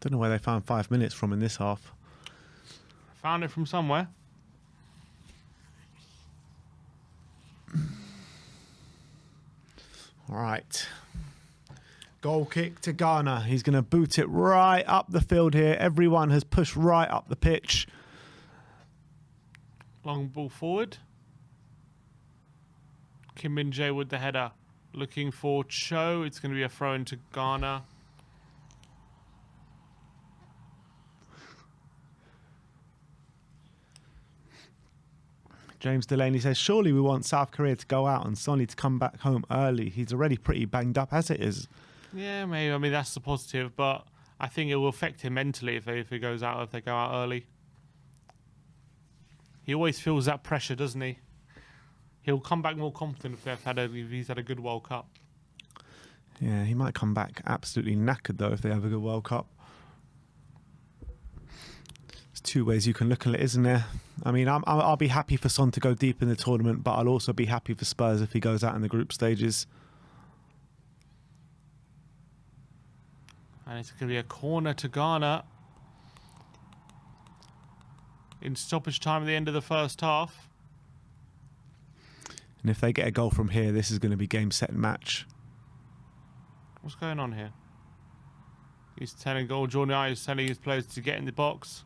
Don't know where they found 5 minutes from in this half.
Found it from somewhere.
All right. Goal kick to Ghana. He's going to boot it right up the field here. Everyone has pushed right up the pitch.
Long ball forward. Kim Min-jae with the header. Looking for Cho. It's going to be a throw into Ghana.
James Delaney says, surely we want South Korea to go out and Sonny to come back home early. He's already pretty banged up as it is.
Yeah, maybe. I mean, that's the positive, but I think it will affect him mentally if he goes out, if they go out early. He always feels that pressure, doesn't he? He'll come back more confident if he's had a good World Cup.
Yeah, he might come back absolutely knackered, though, if they have a good World Cup. There's two ways you can look at it, isn't there? I mean, I'll be happy for Son to go deep in the tournament, but I'll also be happy for Spurs if he goes out in the group stages.
And it's going to be a corner to Ghana. In stoppage time at the end of the first half.
And if they get a goal from here, this is going to be game, set, and match.
What's going on here? He's telling Jordan Ayew is telling his players to get in the box.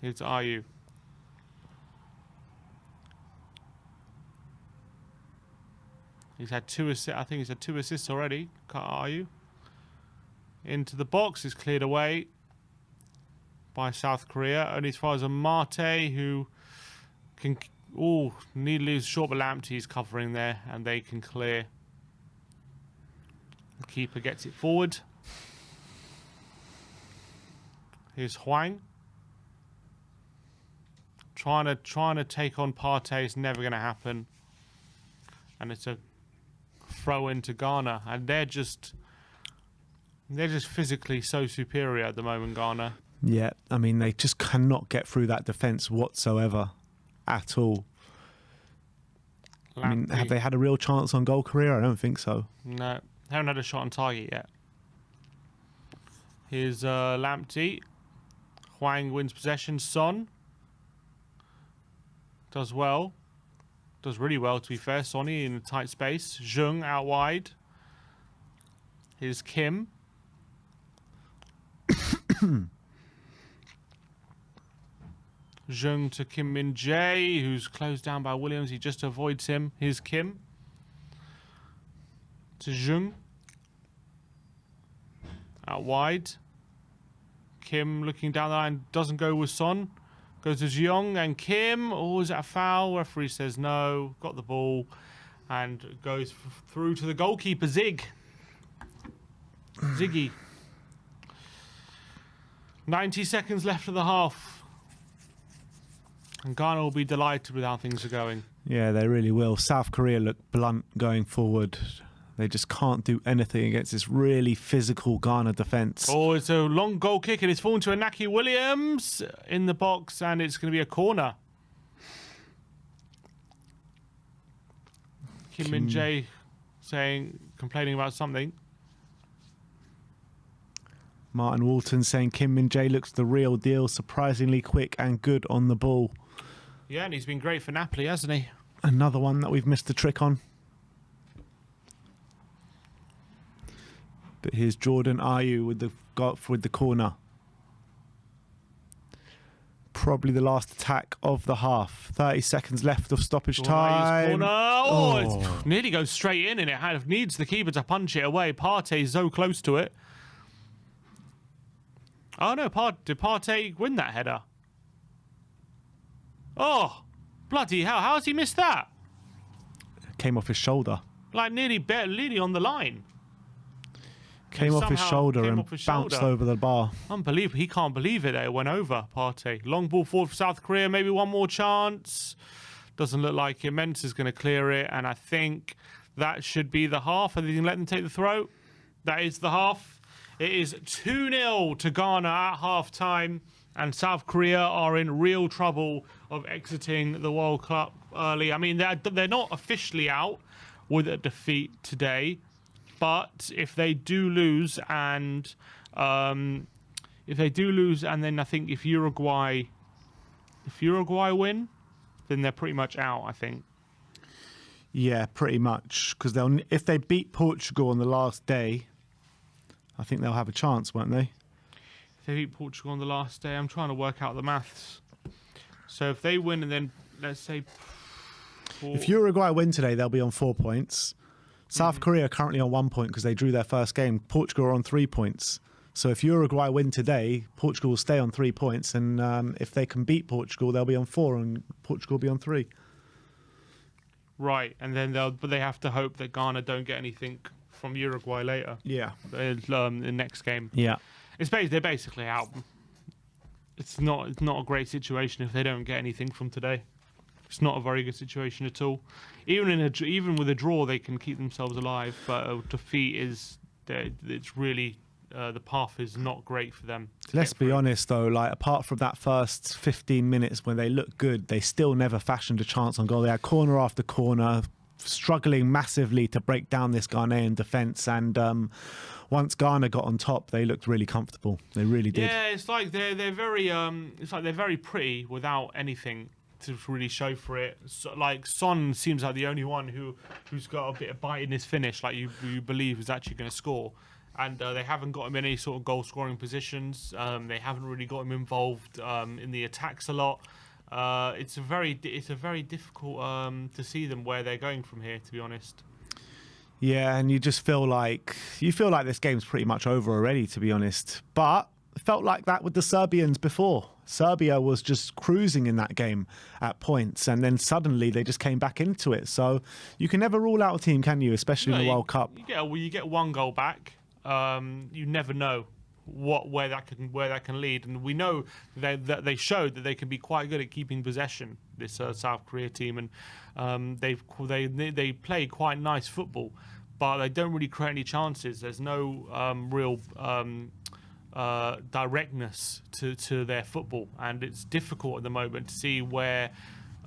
Here's Ayew. He's had two assists. I think he's had 2 assists already. Ayew. Into the box is cleared away by South Korea. Only as far as a Mate, who can need to lose short, but Lamptey's covering there, and they can clear. The keeper gets it forward. Here's Hwang. Trying to take on Partey is never going to happen. And it's a throw into Ghana, and they're just physically so superior at the moment, Ghana.
Yeah, I mean, they just cannot get through that defence whatsoever at all.
Lamptey.
I mean, have they had a real chance on goal career? I don't think so.
No, haven't had a shot on target yet. Here's Lamptey. Hwang wins possession. Son does well. Does really well, to be fair. Sonny in a tight space. Jung out wide. Here's Kim. Jung to Kim Min-jae, who's closed down by Williams. He just avoids him. Here's Kim. To Jung. Out wide. Kim looking down the line. Doesn't go with Son. Goes to Jeong and Kim. Oh, is that a foul? Referee says no. Got the ball. And goes through to the goalkeeper, Ziggy. 90 seconds left of the half. And Ghana will be delighted with how things are going.
Yeah, they really will. South Korea look blunt going forward. They just can't do anything against this really physical Ghana defence.
Oh, it's a long goal kick, and it's fallen to Inaki Williams in the box, and it's going to be a corner. Kim Min-jae complaining about something.
Martin Walton saying Kim Min-jae looks the real deal, surprisingly quick and good on the ball.
Yeah, and he's been great for Napoli, hasn't he?
Another one that we've missed the trick on. But here's Jordan Ayew with the corner. Probably the last attack of the half. 30 seconds left of stoppage time.
Corner. Oh, it nearly goes straight in, and it needs the keeper to punch it away. Partey's so close to it. Oh no, did Partey win that header? Oh, bloody hell. How has he missed that?
Came off his shoulder.
Like nearly on the line.
Came off his shoulder and bounced over the bar.
Unbelievable. He can't believe it. It went over, Partey. Long ball forward for South Korea. Maybe one more chance. Doesn't look like it. Mensah is going to clear it. And I think that should be the half. Are they going to let them take the throw? That is the half. It is 2-0 to Ghana at half-time. And South Korea are in real trouble of exiting the World Cup early. I mean, they're not officially out with a defeat today. But if they do lose, and then I think if Uruguay win, then they're pretty much out, I think.
Yeah, pretty much. Because if they beat Portugal on the last day, I think they'll have a chance, won't they?
If they beat Portugal on the last day, I'm trying to work out the maths. So if they win, and then let's say,
if Uruguay win today, they'll be on 4 points. South Korea are currently on 1 point because they drew their first game. Portugal are on 3 points. So if Uruguay win today, Portugal will stay on 3 points, and if they can beat Portugal, they'll be on 4, and Portugal will be on 3.
Right, and then but they have to hope that Ghana don't get anything from Uruguay later.
Yeah.
The next game.
Yeah.
They're basically out. It's not a great situation if they don't get anything from today. It's not a very good situation at all. Even with a draw, they can keep themselves alive, but a defeat it's really the path is not great for them.
Let's be honest, though. Like, apart from that first 15 minutes when they looked good, they still never fashioned a chance on goal. They had corner after corner, struggling massively to break down this Ghanaian defence. And once Ghana got on top, they looked really comfortable. They really did.
Yeah, it's like they're very pretty without anything to really show for it. So, like, Son seems like the only one who's got a bit of bite in his finish, like you believe is actually going to score. And they haven't got him in any sort of goal-scoring positions. They haven't really got him involved in the attacks a lot. It's a very difficult to see them where they're going from here, to be honest.
Yeah, and you just feel like this game's pretty much over already, to be honest. But it felt like that with the Serbians before. Serbia was just cruising in that game at points, and then suddenly they just came back into it. So you can never rule out a team, can you? Especially in the World Cup.
You get one goal back. You never know where that can lead, and we know that they showed that they can be quite good at keeping possession. This South Korea team, and they play quite nice football, but they don't really create any chances. There's no real directness to their football, and it's difficult at the moment to see where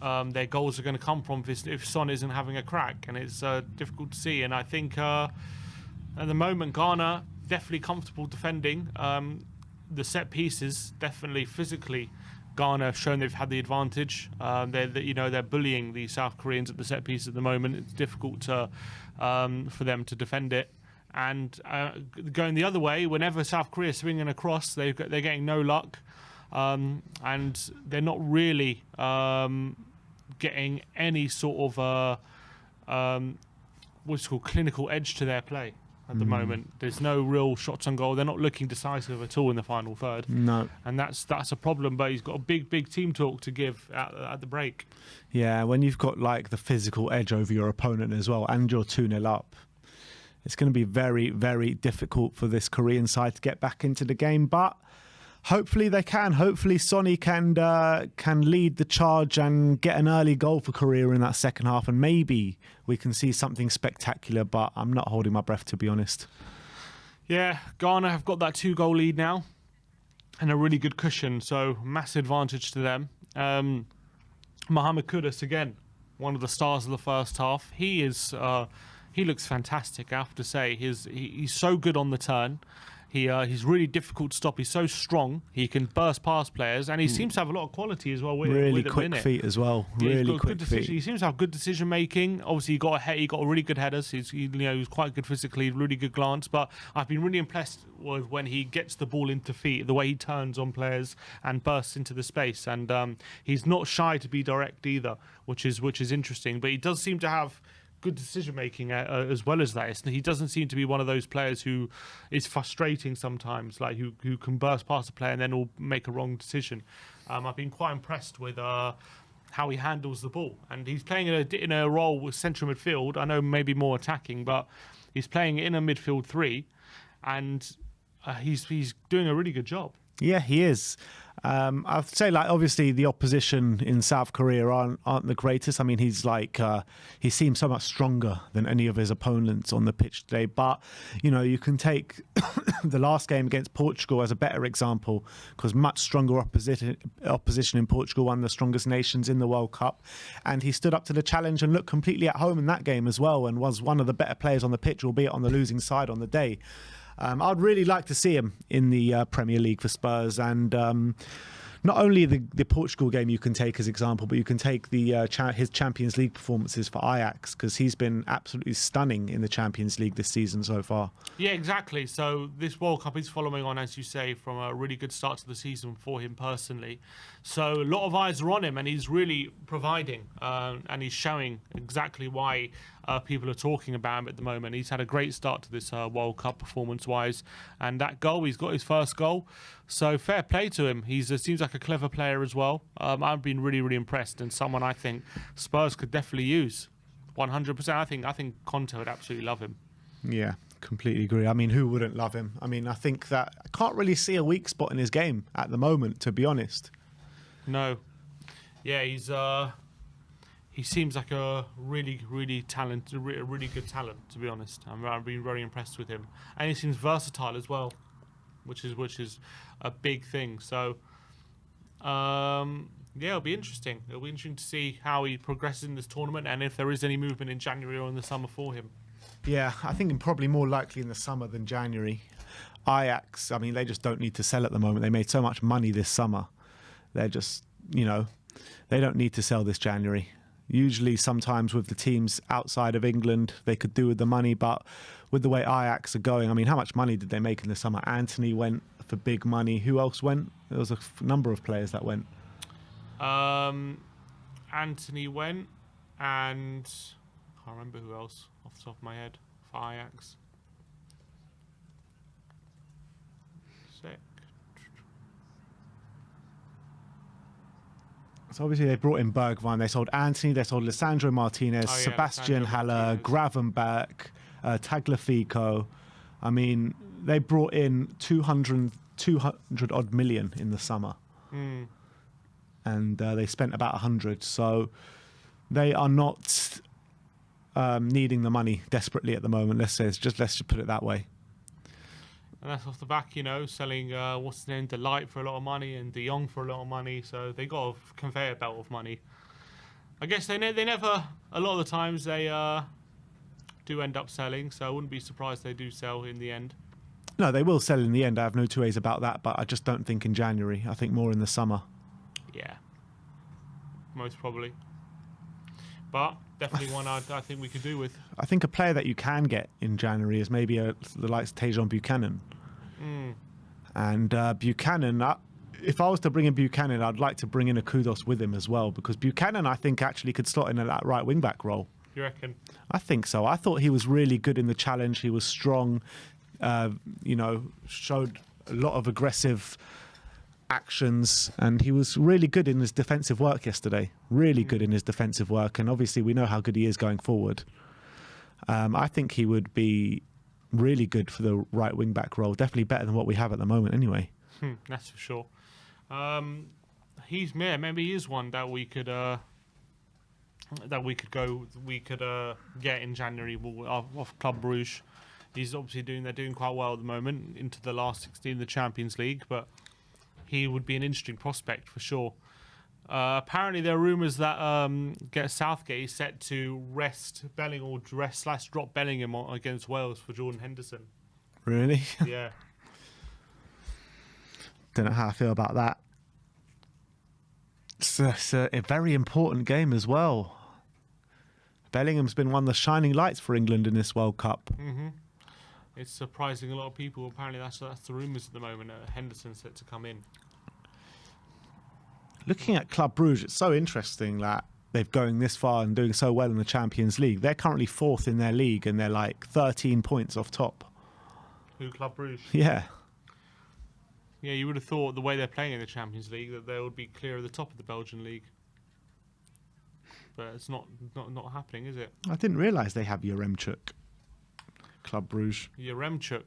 their goals are going to come from if Son isn't having a crack, and it's difficult to see. And I think at the moment Ghana definitely comfortable defending. The set pieces, definitely physically, Ghana have shown they've had the advantage. They're bullying the South Koreans at the set piece at the moment. It's difficult for them to defend it. And going the other way, whenever South Korea is swinging across, they're getting no luck, and they're not really getting any sort of what's called clinical edge to their play at the moment. There's no real shots on goal. They're not looking decisive at all in the final third.
No,
and that's a problem. But he's got a big team talk to give at the break.
Yeah, when you've got like the physical edge over your opponent as well, and you're 2-0 up, it's going to be very, very difficult for this Korean side to get back into the game. But hopefully they can. Hopefully Sonny can lead the charge and get an early goal for Korea in that second half, and maybe we can see something spectacular. But I'm not holding my breath, to be honest.
Yeah, Ghana have got that 2-goal lead now and a really good cushion, so massive advantage to them. Mohamed Kudus, again, one of the stars of the first half. He looks fantastic, I have to say. He's so good on the turn. He's really difficult to stop. He's so strong. He can burst past players, and he seems to have a lot of quality as well.
Really quick feet as well. Really quick feet.
He seems to have good decision making. Obviously, he got really good headers. He was quite good physically, really good glance. But I've been really impressed with when he gets the ball into feet, the way he turns on players and bursts into the space. And he's not shy to be direct either, which is interesting. But he does seem to have good decision making as well as that. He doesn't seem to be one of those players who is frustrating sometimes, like who can burst past a player and then will make a wrong decision. I've been quite impressed with how he handles the ball, and he's playing in a role with central midfield. I know maybe more attacking, but he's playing in a midfield 3, and he's doing a really good job.
Yeah, he is. I'd say, like, obviously the opposition in South Korea aren't the greatest. I mean, he's like he seems so much stronger than any of his opponents on the pitch today. But you know, you can take the last game against Portugal as a better example, because much stronger opposition in Portugal, one of the strongest nations in the World Cup, and he stood up to the challenge and looked completely at home in that game as well, and was one of the better players on the pitch, albeit on the losing side on the day. I'd really like to see him in the Premier League for Spurs, and not only the Portugal game you can take as example, but you can take the his Champions League performances for Ajax, because he's been absolutely stunning in the Champions League this season so far.
Yeah, exactly. So this World Cup is following on, as you say, from a really good start to the season for him personally. So a lot of eyes are on him, and he's really providing, and he's showing exactly why people are talking about him at the moment. He's had a great start to this World Cup performance-wise, and that goal, he's got his first goal. So fair play to him. He seems like a clever player as well. I've been really, really impressed, and someone I think Spurs could definitely use 100%. I think Conte would absolutely love him.
Yeah, completely agree. I mean, who wouldn't love him? I mean, I think that I can't really see a weak spot in his game at the moment, to be honest.
No. Yeah, he seems like a really, really talented, a really good talent, to be honest. I've been very impressed with him, and he seems versatile as well, which is a big thing. So, yeah, it'll be interesting. It'll be interesting to see how he progresses in this tournament, and if there is any movement in January or in the summer for him.
Yeah, I think probably more likely in the summer than January. Ajax, I mean, they just don't need to sell at the moment. They made so much money this summer. They're just, you know, they don't need to sell this January. Usually, sometimes with the teams outside of England, they could do with the money, but with the way Ajax are going, I mean, how much money did they make in the summer? Anthony went for big money. Who else went? There was a number of players that went.
Anthony went, and I can't remember who else off the top of my head for Ajax. Sick.
So obviously they brought in Bergwijn, they sold Anthony, they sold Lisandro Martinez,
Oh, yeah,
Sebastian
Lisandro
Haller,
Martinez.
Gravenberch, Tagliafico. I mean, they brought in 200 odd million in the summer. And they spent about 100. So they are not needing the money desperately at the moment. Let's just put it that way.
And that's off the back, you know, selling, what's his name, Delight for a lot of money and De Jong for a lot of money. So they got a conveyor belt of money. I guess they never, a lot of the times they do end up selling. So I wouldn't be surprised they do sell in the end.
No, they will sell in the end. I have no two ways about that. But I just don't think in January. I think more in the summer.
Yeah, most probably. But definitely one I think we could do with.
I think a player that you can get in January is maybe the likes of Tejan Buchanan. And Buchanan, if I was to bring in Buchanan, I'd like to bring in a Kudos with him as well, because Buchanan, I think, actually could slot in that right wing-back role.
You reckon?
I think so. I thought he was really good in the challenge. He was strong, you know, showed a lot of aggressive actions, and he was really good in his defensive work yesterday. Really good in his defensive work, and obviously we know how good he is going forward. I think he would be really good for the right wing back role. Definitely better than what we have at the moment, anyway.
That's for sure. Maybe he is one that we could get in January off Club Brugge. He's obviously they're doing quite well at the moment into the last 16 of the Champions League, but he would be an interesting prospect for sure. Apparently, there are rumours that Southgate is set to rest Bellingham or drop Bellingham against Wales for Jordan Henderson.
Really?
Yeah.
Don't know how I feel about that. It's a very important game as well. Bellingham's been one of the shining lights for England in this World Cup.
It's surprising a lot of people. Apparently, that's the rumours at the moment. Henderson's set to come in.
Looking at Club Brugge, it's so interesting that they're going this far and doing so well in the Champions League. They're currently 4th in their league, and they're like 13 points off top.
Who, Club Brugge?
Yeah.
Yeah, you would have thought the way they're playing in the Champions League that they would be clear of the top of the Belgian league. But it's not happening, is it?
I didn't realise they have Yaremchuk. Club Brugge.
Yaremchuk.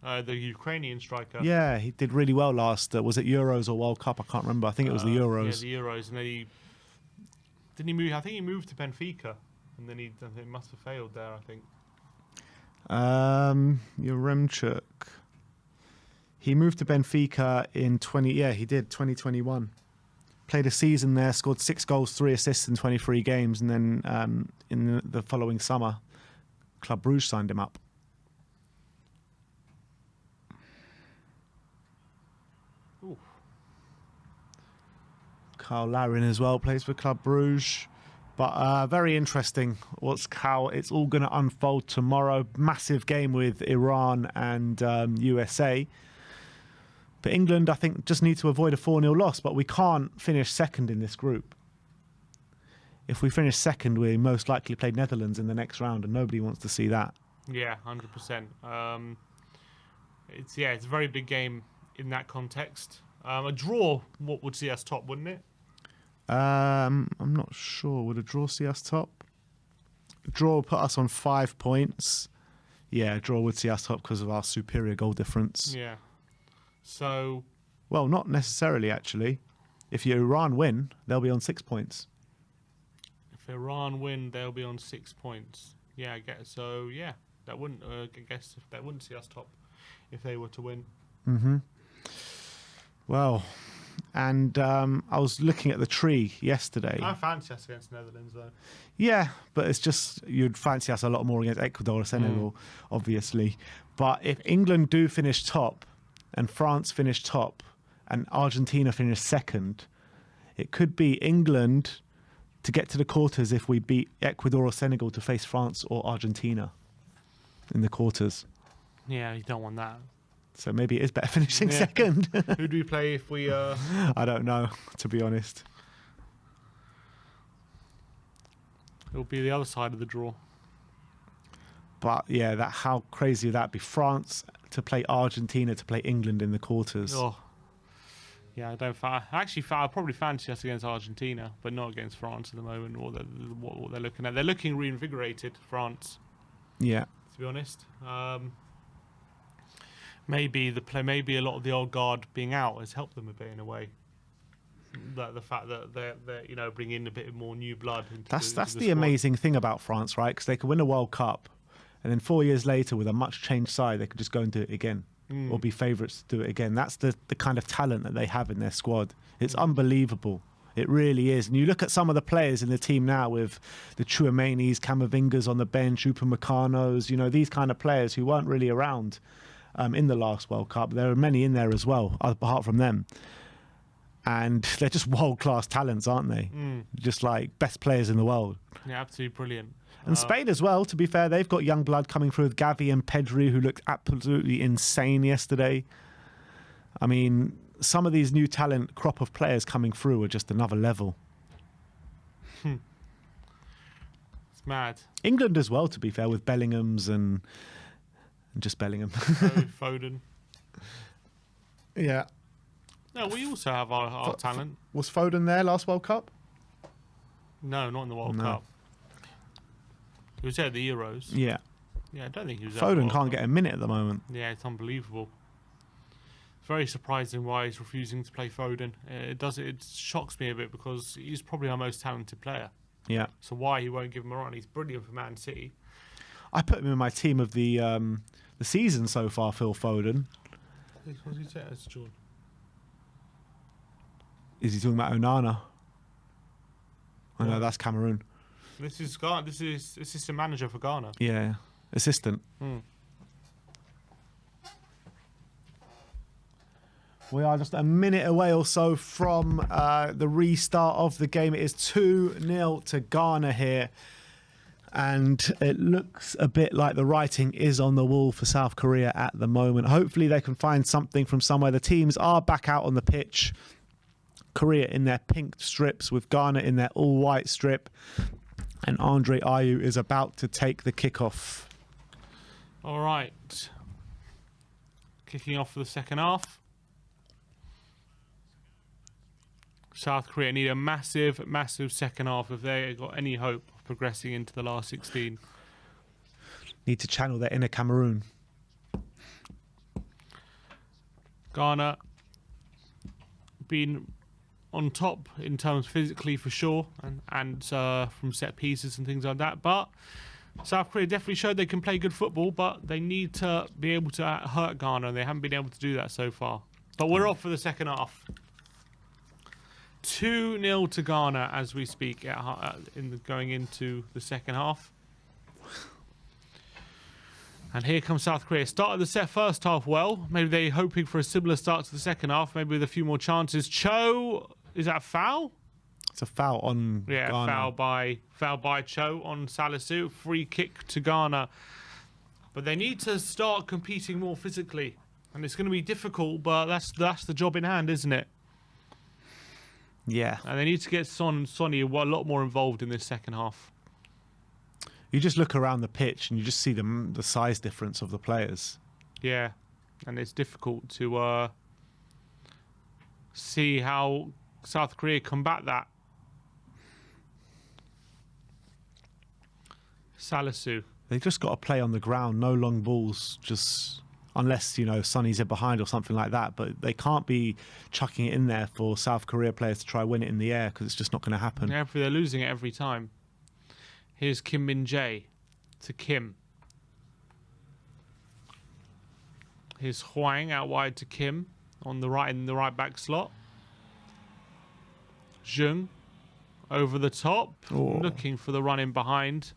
The Ukrainian striker.
Yeah, he did really well last. Was it Euros or World Cup? I can't remember. I think it was the Euros.
Yeah, the Euros. And then didn't he move? I think he moved to Benfica, and then he must have failed there. I think.
Yaremchuk. He moved to Benfica in 2021. Played a season there, scored 6 goals, 3 assists in 23 games, and then in the following summer, Club Brugge signed him up.
Ooh.
Carl Larin as well plays for Club Brugge. But very interesting how it's all going to unfold tomorrow. Massive game with Iran and USA. But England, I think, just need to avoid a 4-0 loss. But we can't finish second in this group. If we finish second, we most likely play Netherlands in the next round, and nobody wants to see that.
Yeah, 100%. It's a very big game in that context. A draw would see us top, wouldn't it?
I'm not sure. Would a draw see us top? A draw will put us on 5 points. Yeah, a draw would see us top because of our superior goal difference.
Yeah. So...
Well, not necessarily, actually. If Iran win, they'll be on 6 points.
If Iran win, they'll be on 6 points. Yeah, I guess. So, yeah, that wouldn't... I guess that wouldn't see us top if they were to win.
Mm-hmm. Well... And I was looking at the tree yesterday.
I fancy us against the Netherlands, though.
Yeah, but it's just you'd fancy us a lot more against Ecuador or Senegal, obviously. But if England do finish top and France finish top and Argentina finish second, it could be England to get to the quarters if we beat Ecuador or Senegal to face France or Argentina in the quarters.
Yeah, you don't want that.
So maybe it is better finishing second.
Who do we play if we...
I don't know, to be honest.
It'll be the other side of the draw.
But yeah, how crazy would that be? France to play Argentina to play England in the quarters.
Oh. Yeah, I'll probably fancy us against Argentina, but not against France at the moment. What they're looking at. They're looking reinvigorated, France.
Yeah.
To be honest. Maybe a lot of the old guard being out has helped them a bit in a way. The fact that they're bringing in a bit more new blood. That's
the amazing thing about France, right? Because they could win a World Cup, and then 4 years later, with a much changed side, they could just go and do it again, or be favourites to do it again. That's the kind of talent that they have in their squad. It's unbelievable. It really is. And you look at some of the players in the team now with the Chouamainis, Camavingas on the bench, Upamecano's, these kind of players who weren't really around in the last World Cup. There are many in there as well, apart from them. And they're just world-class talents, aren't they? Just like best players in the world.
Yeah, absolutely brilliant.
And Spain as well, to be fair, they've got young blood coming through with Gavi and Pedri, who looked absolutely insane yesterday. I mean, some of these new talent crop of players coming through are just another level.
It's mad.
England as well, to be fair, with Bellingham's and just Bellingham.
Foden.
Yeah.
No, we also have our talent.
Was Foden there last World Cup?
No, not in the World Cup. He was there at the Euros.
Yeah.
Yeah, I don't think he was.
Foden can't get a minute at the moment.
Yeah, it's unbelievable. It's very surprising why he's refusing to play Foden. It shocks me a bit because he's probably our most talented player.
Yeah.
So why he won't give him a run? He's brilliant for Man City.
I put him in my team of the season so far, Phil Foden.
What's he saying? It's Jordan.
Is he talking about Onana? I know that's Cameroon.
This is Ghana. This is assistant manager for Ghana.
Yeah, assistant. We are just a minute away or so from the restart of the game. It is 2-0 to Ghana here. And it looks a bit like the writing is on the wall for South Korea at the moment. Hopefully they can find something from somewhere. The teams are back out on the pitch. Korea in their pink strips with Ghana in their all-white strip. And Andre Ayew is about to take the kickoff.
All right. Kicking off for the second half. South Korea need a massive, massive second half if they got any hope of progressing into the last 16.
Need to channel their inner Cameroon.
Ghana been on top in terms physically for sure, and from set pieces and things like that. But South Korea definitely showed they can play good football, but they need to be able to hurt Ghana, and they haven't been able to do that so far. But we're off for the second half. 2-0 to Ghana as we speak going into the second half. And here comes South Korea. Started the first half well. Maybe they're hoping for a similar start to the second half, maybe with a few more chances. Cho, is that a foul?
It's a foul on Ghana.
Foul by Cho on Salisu. Free kick to Ghana. But they need to start competing more physically. And it's going to be difficult, but that's the job in hand, isn't it?
Yeah.
And they need to get Sonny a lot more involved in this second half.
You just look around the pitch and you just see the size difference of the players.
Yeah. And it's difficult to see how South Korea combat that. Salisu.
They've just got to play on the ground, no long balls, just unless, you know, Sonny's in behind or something like that. But they can't be chucking it in there for South Korea players to try win it in the air, because it's just not going to happen.
Yeah, they're losing it every time. Here's Kim Min-jae to Kim. Here's Hwang out wide to Kim on the right, in the right back slot. Jung over the top, looking for the run in behind,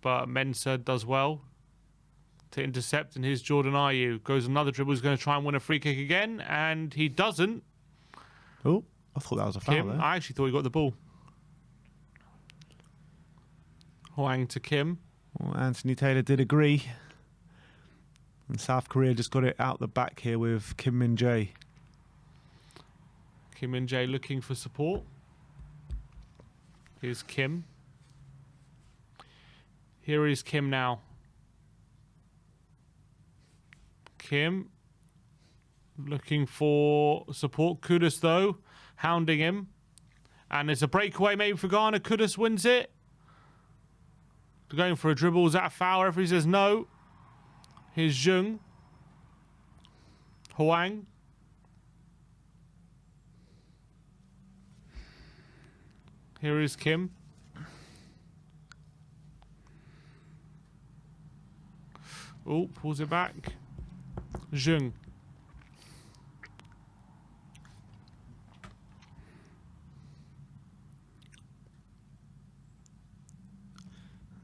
but Mensah does well to intercept. And here's Jordan Ayew, goes another dribble, he's going to try and win a free kick again, and he doesn't.
Oh, I thought that was a foul there.
I actually thought he got the ball. Hwang to Kim.
Well, Anthony Taylor did agree. And South Korea just got it out the back here with Kim Min-jae.
Kim Min-jae looking for support. Here's Kim. Here is Kim now. Kim looking for support. Kudus, though, hounding him. And it's a breakaway maybe for Ghana. Kudus wins it. Going for a dribble. Is that a foul? Referee says no. Here's Jung. Hwang. Here is Kim. Oh, pulls it back. Jung.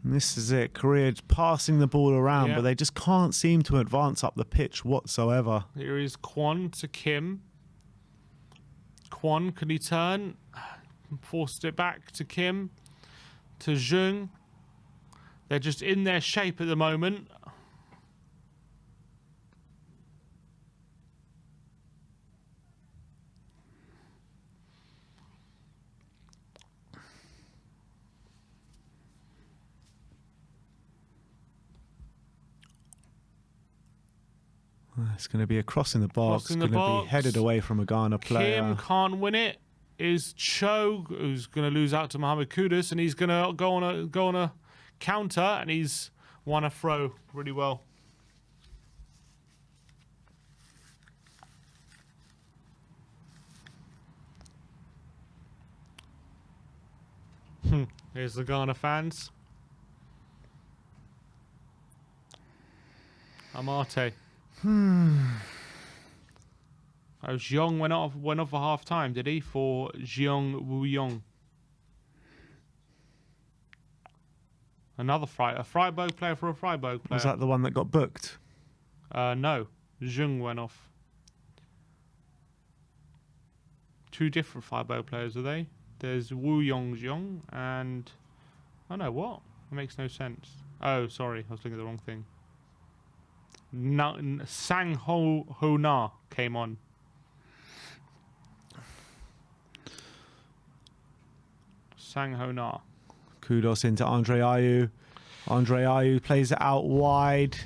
And this is it. Korea passing the ball around, but they just can't seem to advance up the pitch whatsoever.
Here is Kwon to Kim. Kwon, can he turn? Forced it back to Kim. To Jung. They're just in their shape at the moment.
It's going to be a cross in the box. It's going to be headed away from a Ghana player.
Kim can't win it. Is Cho, who's going to lose out to Mohamed Kudus, and he's going to go on a counter, and he's won a throw really well. Here's the Ghana fans. Amate. Oh, Jeong went off for half time, did he? For Jeong Woo-yong. Another a Freiburg player for a Freiburg player.
Was that the one that got booked?
No. Jung went off. Two different Freiburg players, are they? There's Woo-yong and... Oh no, what? It makes no sense. Oh, sorry. I was looking at the wrong thing. Sang Ho Na came on. Sang Ho Na.
Kudos into Andre Ayew. Andre Ayew plays it out wide.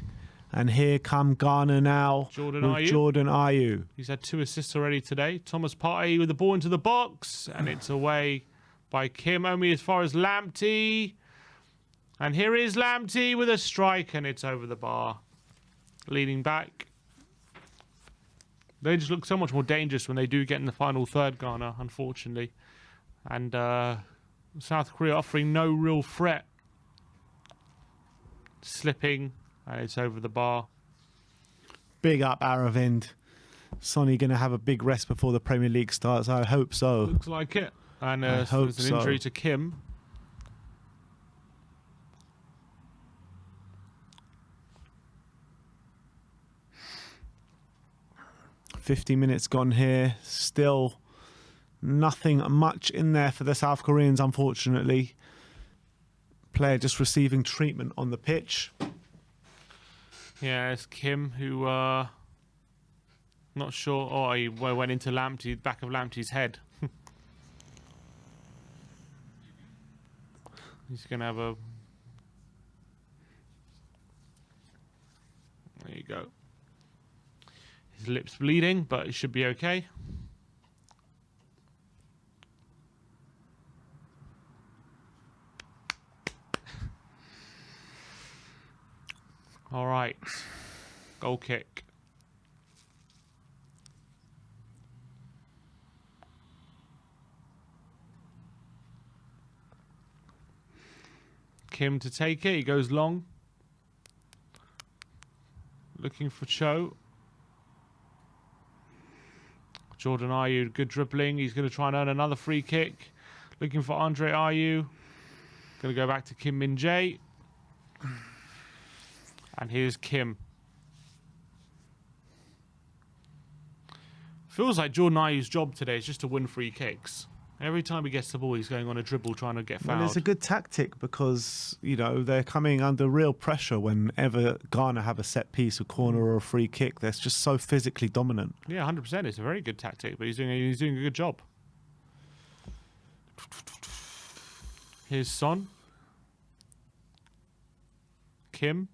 And here come Ghana now.
Jordan
Ayew.
He's had 2 assists already today. Thomas Partey with the ball into the box. And it's away by Kim. Only as far as Lamptey. And here is Lamptey with a strike. And it's over the bar. Leading back. They just look so much more dangerous when they do get in the final third, Ghana, unfortunately. And South Korea offering no real threat. Slipping, and it's over the bar.
Big up Aravind. Sonny going to have a big rest before the Premier League starts. I hope so.
Looks like it. And so there's an injury to Kim.
"50 minutes gone here. Still nothing much in there for the South Koreans, unfortunately. Player just receiving treatment on the pitch.
Yeah, it's Kim who, not sure. Oh, he went into Lamptey, back of Lamptey's head. He's going to have a... There you go. His lip's bleeding, but it should be okay. All right. Goal kick. Kim to take it. He goes long. Looking for Cho. Jordan Ayew, good dribbling. He's going to try and earn another free kick. Looking for Andre Ayew. Going to go back to Kim Min-jae. And here's Kim. Feels like Jordan Ayew's job today is just to win free kicks. Every time he gets the ball, he's going on a dribble trying to get fouled.
Well, it's a good tactic because, you know, they're coming under real pressure whenever Ghana have a set piece, a corner or a free kick. They're just so physically dominant.
Yeah, 100%. It's a very good tactic, but he's doing a good job. Here's Son. Kim.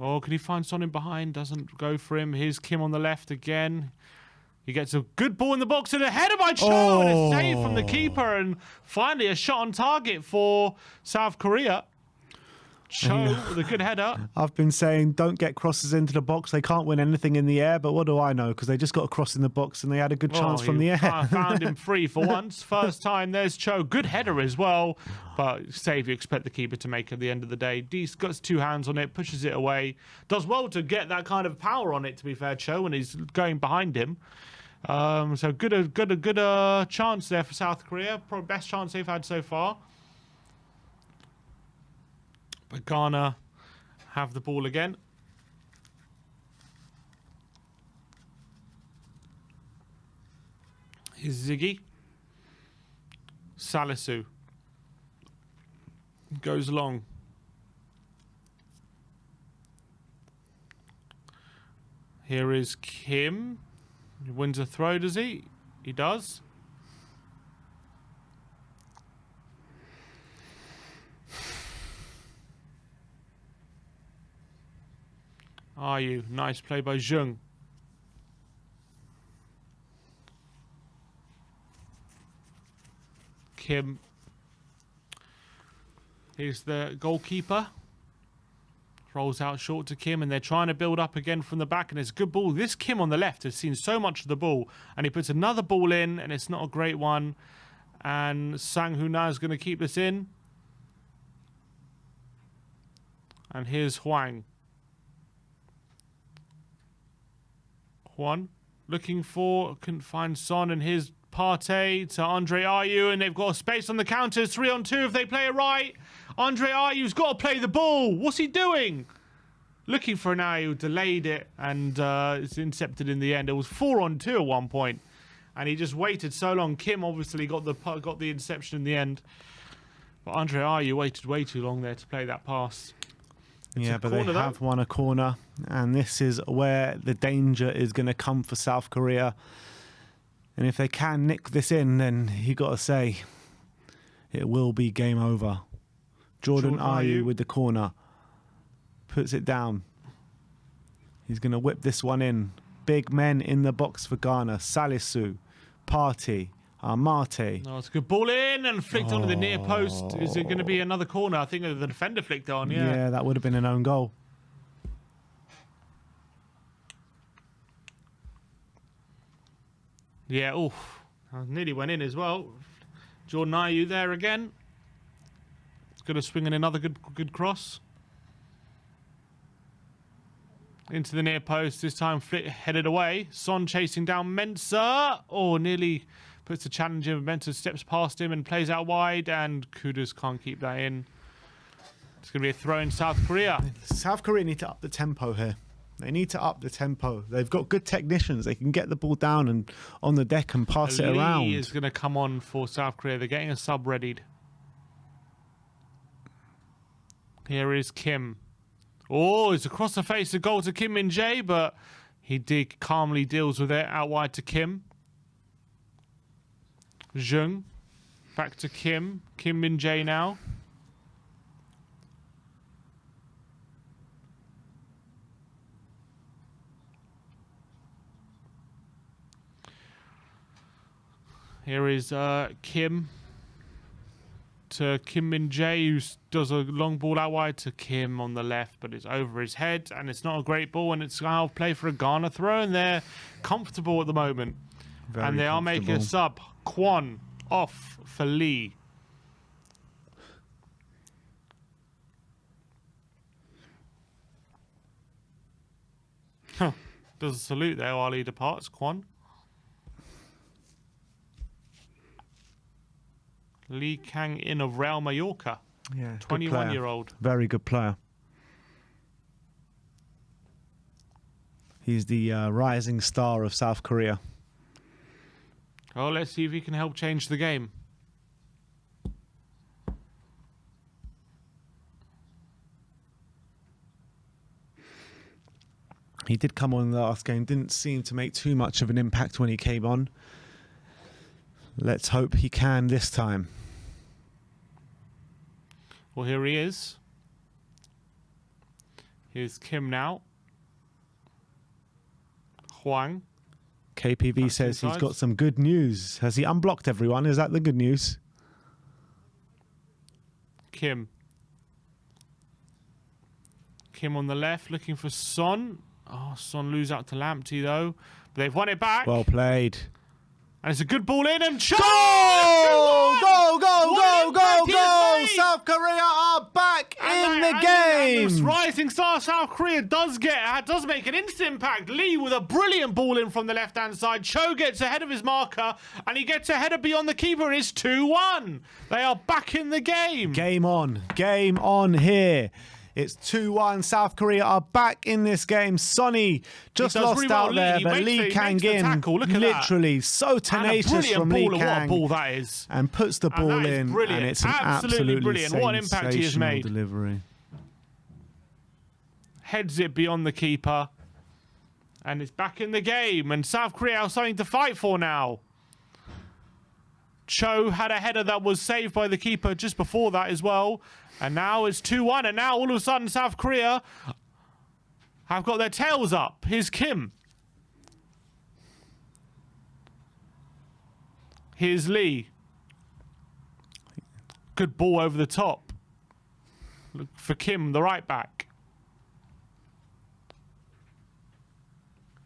Oh, can he find Son in behind? Doesn't go for him. Here's Kim on the left again. He gets a good ball in the box and a header by Cho and a save from the keeper. And finally a shot on target for South Korea. Cho with a good header.
I've been saying don't get crosses into the box. They can't win anything in the air. But what do I know? Because they just got a cross in the box and they had a good chance from the air.
Found him free for once. First time. There's Cho. Good header as well. But save you expect the keeper to make at the end of the day. Dees got his two hands on it. Pushes it away. Does well to get that kind of power on it, to be fair, Cho, when he's going behind him. So good chance there for South Korea. Probably best chance they've had so far. But Ghana have the ball again. Here's Ziggy. Salisu. Goes long. Here is Kim. He wins a throw, does he? He does. Ayew, nice play by Jung. Kim. Here's the goalkeeper. Rolls out short to Kim, and they're trying to build up again from the back, and it's a good ball. This Kim on the left has seen so much of the ball, and he puts another ball in, and it's not a great one. And Sang Huna is going to keep this in. And here's Huang. Juan looking for, couldn't find Son, and here's Partey to Andre Ayew, and they've got a space on the counters. 3-on-2 if they play it right. Andre Ayew's got to play the ball. What's he doing? Looking for an Ayew, delayed it, and it's intercepted in the end. It was 4-on-2 at one point, and he just waited so long. Kim obviously got the interception in the end, but Andre Ayew waited way too long there to play that pass.
Yeah, but they have won a corner, and this is where the danger is going to come for South Korea. And if they can nick this in, then you got to say it will be game over. Jordan Ayew with the corner. Puts it down. He's going to whip this one in. Big men in the box for Ghana. Salisu, Partey, Mate.
Oh, it's a good ball in and flicked onto the near post. Is it going to be another corner? I think the defender flicked on, yeah.
Yeah, that would have been an own goal.
Yeah, oof. Nearly went in as well. Jordan Ayew there again. Going to swing in another good cross. Into the near post. This time Flick headed away. Son chasing down Mensah. Oh, nearly puts the challenge in. Mensah steps past him and plays out wide. And Kudus can't keep that in. It's going to be a throw in South Korea.
South Korea need to up the tempo here. They need to up the tempo. They've got good technicians. They can get the ball down and on the deck and pass it around.
Lee is going to come on for South Korea. They're getting a sub readied. Here is Kim. Oh, it's across the face, a goal to Kim Min-jae, but he calmly deals with it out wide to Kim. Jung. Back to Kim. Kim Min-jae now. Here is Kim to Kim Min-jae, who does a long ball out wide to Kim on the left, but it's over his head, and it's not a great ball, and it's now play for a Ghana throw, and they're comfortable at the moment. And they are making a sub. Kwon off for Lee. Does a salute there while he departs, Kwon. Lee Kang-in of Real Mallorca.
Yeah,
21-year-old.
Very good player. He's the rising star of South Korea.
Oh, let's see if he can help change the game.
He did come on in the last game. Didn't seem to make too much of an impact when he came on. Let's hope he can this time.
Well, here he is. Here's Kim now. Huang.
KPV says he's got some good news. Has he unblocked everyone? Is that the good news?
Kim. Kim on the left, looking for Son. Oh, Son lose out to Lamptey, though. But they've won it back.
Well played.
And it's a good ball in, and
Goal! Go, go, go, go, go! South Korea are back in the game!
And rising star South Korea does make an instant impact. Lee with a brilliant ball in from the left-hand side. Cho gets ahead of his marker, and he gets a header beyond the keeper. It's 2-1. They are back in the game.
Game on here. It's 2-1. South Korea are back in this game. Sonny just lost
really
out there, but Lee Kang-in literally so tenacious from Lee Kang.
What a ball that is.
And puts the ball in, and it's an absolutely
brilliant. What an impact he has made.
Delivery.
Heads it beyond the keeper. And it's back in the game. And South Korea have something to fight for now. Cho had a header that was saved by the keeper just before that as well. And now it's 2-1. And now all of a sudden South Korea have got their tails up. Here's Kim. Here's Lee. Good ball over the top. Look for Kim, the right back.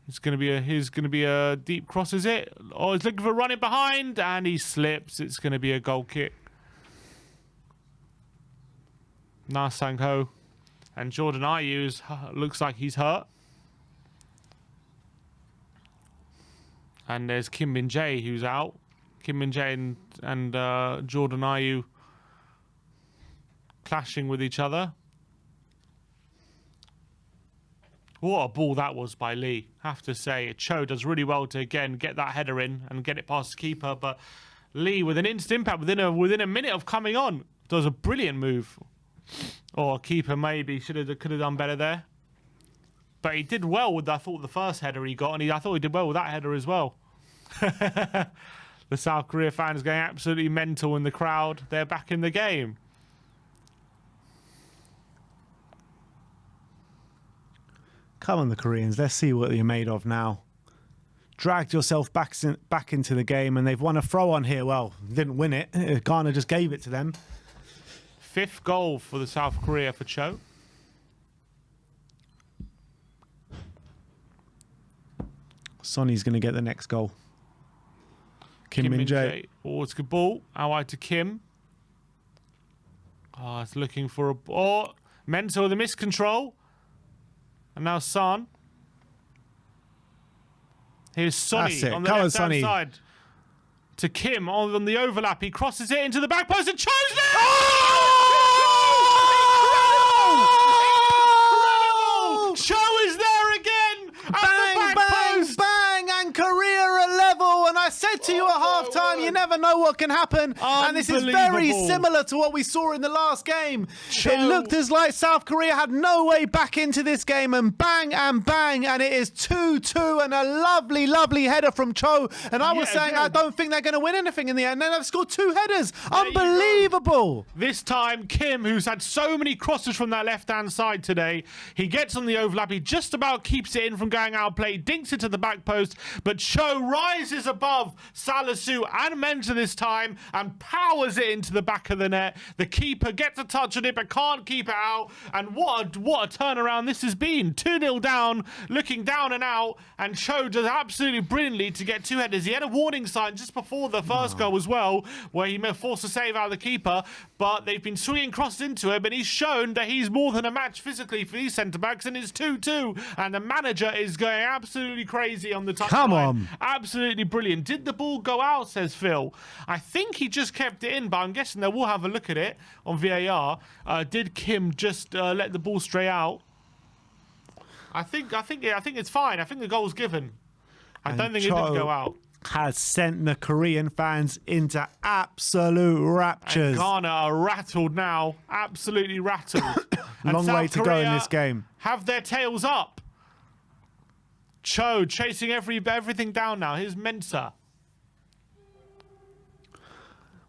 Here's going to be a deep cross, is it? Oh, he's looking for running behind, and he slips. It's going to be a goal kick. Na Sang-ho. And Jordan Ayew looks like he's hurt. And there's Kim Min-jae who's out. Kim Min-jae and Jordan Ayew clashing with each other. What a ball that was by Lee. Have to say, Cho does really well to again get that header in and get it past the keeper. But Lee, with an instant impact within a minute of coming on, does a brilliant move. Or keeper maybe could have done better there. But he did well with, I thought, the first header he got, and I thought he did well with that header as well. The South Korea fans going absolutely mental in the crowd. They're back in the game.
Come on, the Koreans. Let's see what you're made of now. Dragged yourself back into the game, and they've won a throw-on here. Well, didn't win it. Ghana just gave it to them.
5th goal for the South Korea for Cho.
Sonny's going to get the next goal. Kim Min-jae.
Oh, it's a good ball. Out wide to Kim. Oh, it's looking for a... Oh, Mentor with the miscontrol. And now Son. Here's Sonny on the left-hand side. To Kim on the overlap. He crosses it into the back post and chose it! Oh! Incredible! Cho is there again!
Bang, bang, bang! And Korea are level. And I said to you at halftime, you never know what can happen. And this is very similar to what we saw in the last game. It looked as like South Korea had no way back into this game. And bang, and bang. And it is 2-2. And a lovely, lovely header from Cho. And I was saying, I don't think they're going to win anything in the end. And they've scored 2 headers. Unbelievable.
This time, Kim, who's had so many crosses from that left-hand side today, he gets on the overlap. He just about keeps it in from going out play, dinks it to the back post. But Cho rises above Salisu and Mentor this time and powers it into the back of the net. The keeper gets a touch on it but can't keep it out. And what a turnaround this has been. 2-0 down, looking down and out. And Cho does absolutely brilliantly to get 2 headers. He had a warning sign just before the first goal as well, where he forced a save out of the keeper. But they've been swinging crosses into him, and he's shown that he's more than a match physically for these centre-backs, and it's 2-2. And the manager is going absolutely crazy on the touchline.
Come on.
Absolutely brilliant. Did the ball go out, says Phil? I think he just kept it in, but I'm guessing they will have a look at it on VAR. Did Kim just let the ball stray out? I think it's fine. I think the goal's given. I don't think it did go out.
Has sent the Korean fans into absolute raptures.
And Ghana are rattled now. Absolutely rattled.
Long way to go in this game.
Have their tails up. Cho chasing everything down now. Here's Mensa.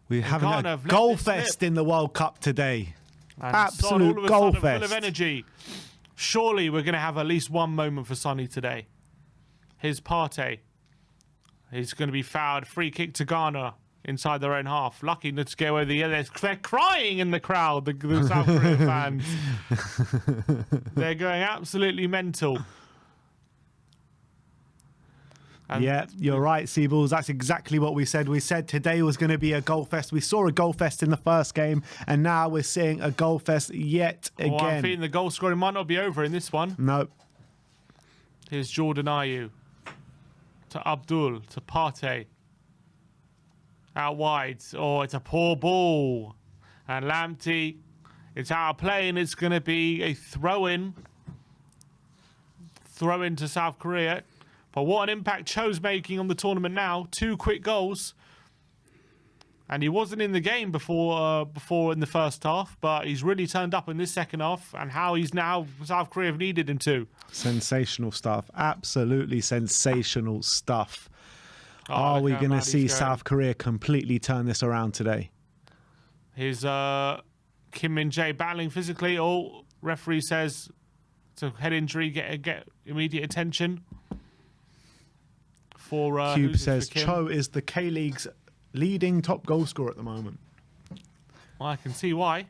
We're having a goal fest in the World Cup today.
And
absolute goal fest.
Full of energy. Surely we're going to have at least one moment for Sonny today. Here's Partey. He's going to be fouled. Free kick to Ghana inside their own half. Lucky not to get away with the other. They're crying in the crowd, the South Korean fans. They're going absolutely mental. And
yeah, you're right, Seaballs. That's exactly what we said. We said today was going to be a goal fest. We saw a goal fest in the first game, and now we're seeing a goal fest yet again.
I'm feeling the goal scoring might not be over in this one.
No.
Here's Jordan Ayew. To Abdul, to Partey. Out wide. Oh, it's a poor ball. And Lamptey, it's out of play, and it's going to be a throw-in. Throw-in to South Korea. But what an impact Cho's making on the tournament now. 2 quick goals. And he wasn't in the game before in the first half, but he's really turned up in this second half, and how he's now South Korea have needed him to.
Sensational stuff. Absolutely sensational stuff. Are we going to see South Korea completely turn this around today?
Here's Kim Min-jae battling physically. Oh, referee says it's a head injury. Get immediate attention. For
Cube says Cho is the K-League's leading top goal scorer at the moment.
Well, I can see why.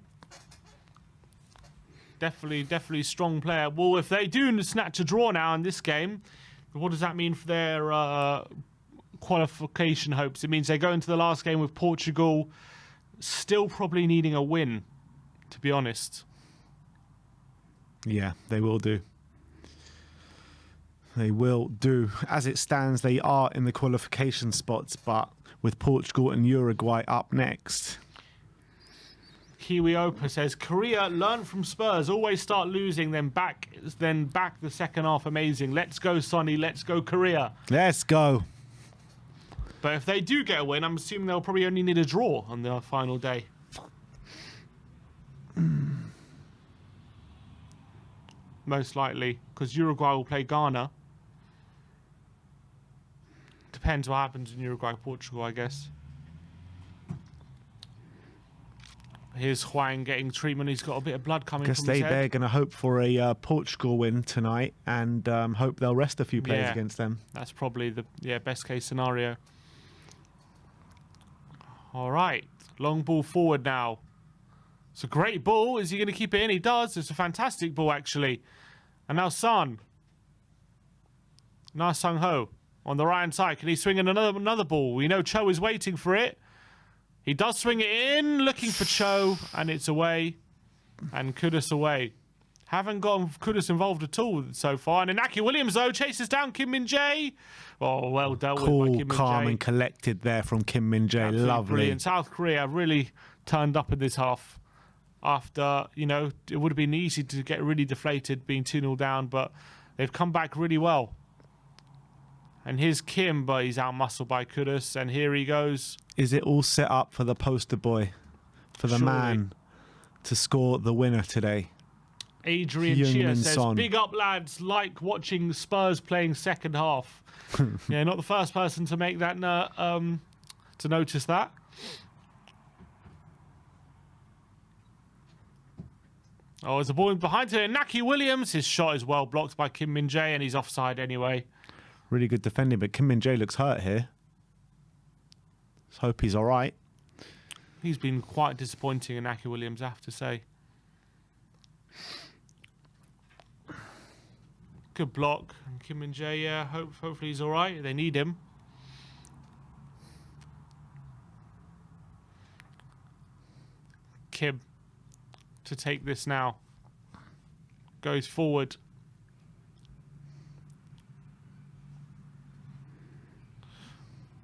Definitely strong player. Well, if they do snatch a draw now in this game, what does that mean for their qualification hopes? It means they go into the last game with Portugal still probably needing a win, to be honest.
Yeah, they will do. They will do. As it stands, they are in the qualification spots, but with Portugal and Uruguay up next.
Kiwi Opa says, Korea learn from Spurs. Always start losing, then back the second half. Amazing. Let's go, Sonny. Let's go, Korea.
Let's go.
But if they do get a win, I'm assuming they'll probably only need a draw on the final day. Most likely, because Uruguay will play Ghana. Depends what happens in Uruguay-Portugal, I guess. Here's Huang getting treatment. He's got a bit of blood coming from his head.
They're going to hope for a Portugal win tonight and hope they'll rest a few players against them.
That's probably the best case scenario. All right. Long ball forward now. It's a great ball. Is he going to keep it in? He does. It's a fantastic ball, actually. And now Son. Now Sung Ho. on the right-hand side. Can he swing in another ball? We know Cho is waiting for it. He does swing it in, looking for Cho, and it's away. And Kudus away. Haven't gotten Kudus involved at all so far. And Inaki Williams, though, chases down Kim Min-jae. Oh, well dealt with by Kim Min-jae.
Cool, calm and collected there from Kim Min-jae. Lovely.
Brilliant. South Korea really turned up in this half. After, you know, it would have been easy to get really deflated being 2-0 down, but they've come back really well. And here's Kim, but he's out-muscled by Kudus, and here he goes.
Is it all set up for the poster boy, for the man, to score the winner today?
Adrian Chia says, big up, lads, like watching Spurs playing second half. Yeah, not the first person to make that, to notice that. Oh, there's a ball behind him. Inaki Williams, his shot is well blocked by Kim Min-jae, and he's offside anyway.
Really good defending, but Kim Min-jae looks hurt here. Let's hope he's all right.
He's been quite disappointing, Inaki Williams, I have to say. Good block. And Kim Min-jae, yeah, hopefully he's all right. They need him. Kim to take this now. Goes forward.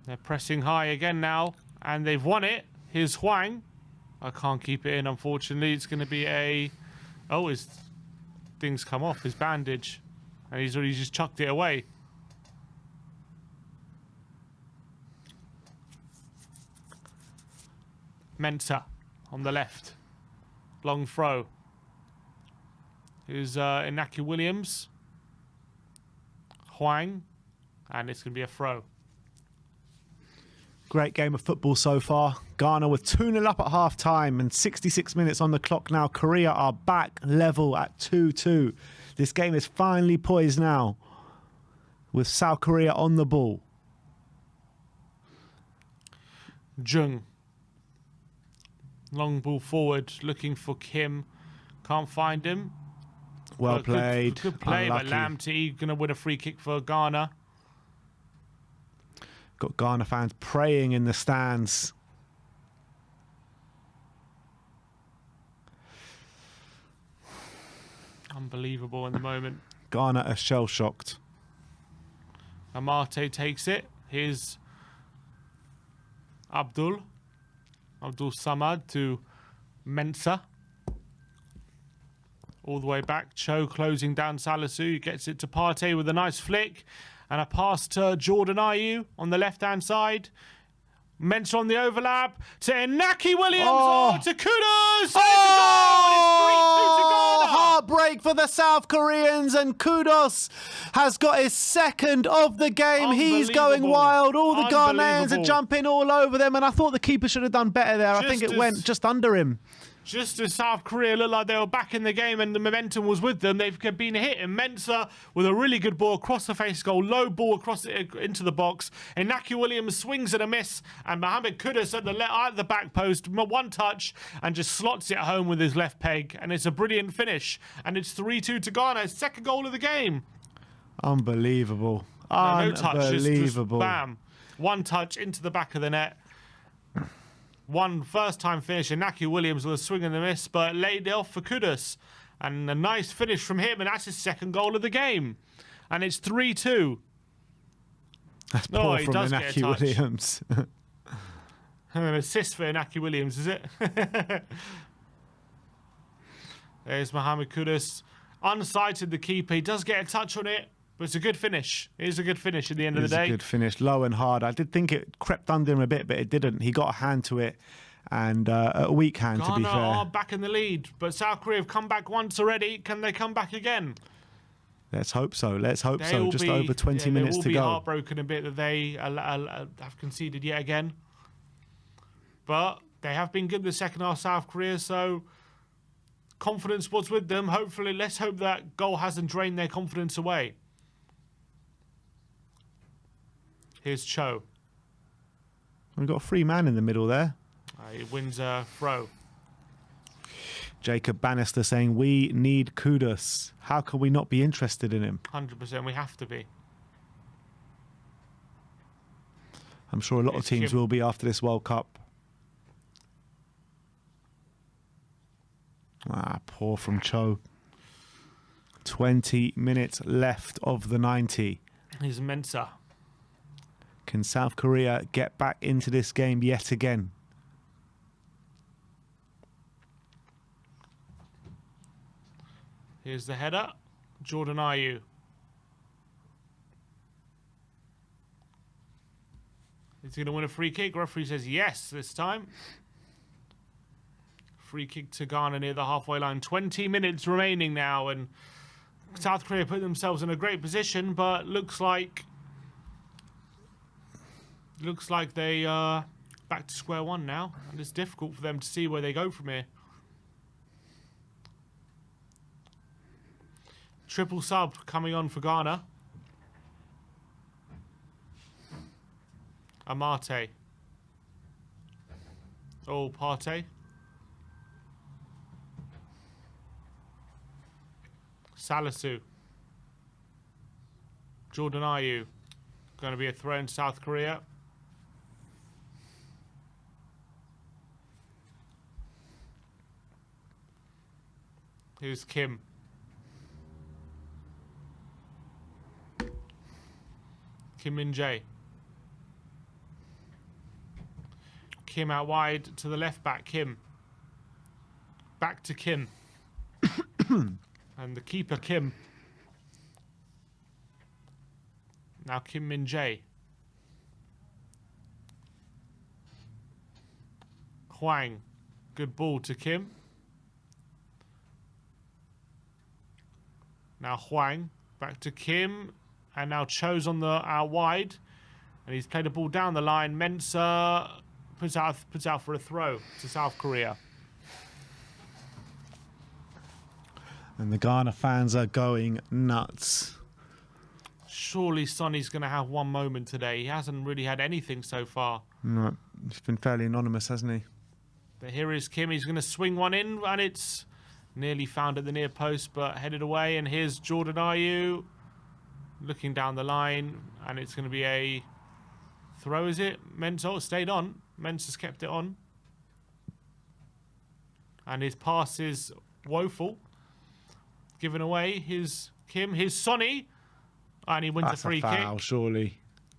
They're pressing high again now, and they've won it. Here's Hwang. I can't keep it in, unfortunately. It's going to be a... Oh, his thing's come off, his bandage. And he's already just chucked it away. Mensah on the left. Long throw. Here's Inaki Williams. Hwang. And it's going to be a throw.
Great game of football so far. Ghana were 2-0 up at half-time and 66 minutes on the clock now. Korea are back level at 2-2. This game is finally poised now with South Korea on the ball.
Jung. Long ball forward, looking for Kim. Can't find him.
Well played.
Good play by Lamty. Going to win a free kick for Ghana.
Got Ghana fans praying in the stands.
Unbelievable in the moment.
Ghana are shell-shocked.
Amate takes it. Here's Abdul Samad to Mensah. All the way back. Cho closing down Salisu. He gets it to Partey with a nice flick. And a pass to Jordan Ayew on the left-hand side. Mensah on the overlap to Inaki Williams. To Kudus.
Heartbreak for the South Koreans, and Kudus has got his second of the game. He's going wild. All the Ghanaians are jumping all over them, and I thought the keeper should have done better there. I think it went just under him.
Just as South Korea looked like they were back in the game and the momentum was with them, they've been hit. And Mensah with a really good ball across the face goal, low ball across into the box. Inaki Williams swings and a miss, and Mohamed Kudus at the back post, one touch, and just slots it home with his left peg. And it's a brilliant finish. And it's 3-2 to Ghana, second goal of the game.
Unbelievable.
No touch, just
bam.
One touch into the back of the net. One first-time finish. Inaki Williams with a swing and a miss, but laid it off for Kudus. And a nice finish from him, and that's his second goal of the game. And it's 3-2.
That's poor from Inaki Williams.
An assist for Inaki Williams, is it? There's Mohamed Kudus. Unsighted the keeper. He does get a touch on it, but it's a good finish. It is a good finish at the end of the day.
It's a good finish, low and hard. I did think it crept under him a bit, but it didn't. He got a hand to it, and a weak hand,
Ghana
to be fair.
are back in the lead, but South Korea have come back once already. Can they come back again?
Let's hope so. Let's hope so. Just over 20 minutes to go.
They will be heartbroken a bit that they have conceded yet again. But they have been good the second half, South Korea, so confidence was with them. Hopefully, let's hope that goal hasn't drained their confidence away. Here's Cho.
We've got a free man in the middle there.
He wins a throw.
Jacob Bannister saying, we need Kudus. How can we not be interested in him?
100%, we have to be.
I'm sure a lot of teams will be after this World Cup. Ah, poor from Cho. 20 minutes left of the 90.
Here's Mensah.
Can South Korea get back into this game yet again?
Here's the header. Jordan Ayew. Is he going to win a free kick? Referee says yes this time. Free kick to Ghana near the halfway line. 20 minutes remaining now, and South Korea put themselves in a great position, but looks like they are back to square one now, and it's difficult for them to see where they go from here. Triple sub coming on for Ghana. Amate. Oh, Partey. Salisu. Jordan Ayew. Going to be a throw in South Korea. Here's Kim. Kim Min-jae. Kim out wide to the left back. Kim. Back to Kim. And the keeper, Kim. Now Kim Min-jae. Hwang. Good ball to Kim. Now Hwang. Back to Kim. And now Cho's on the out wide. And he's played a ball down the line. Mensah puts out for a throw to South Korea.
And the Ghana fans are going nuts.
Surely Sonny's going to have one moment today. He hasn't really had anything so far.
No, he's been fairly anonymous, hasn't he?
But here is Kim. He's going to swing one in, and it's nearly found at the near post, but headed away. And here's Jordan Ayew looking down the line, and it's going to be a throw, is it? Mensah stayed on. Mensah's kept it on. And his pass is woeful. Given away his Kim, his Sonny, and he wins
That's
a free
foul,
kick.
Surely.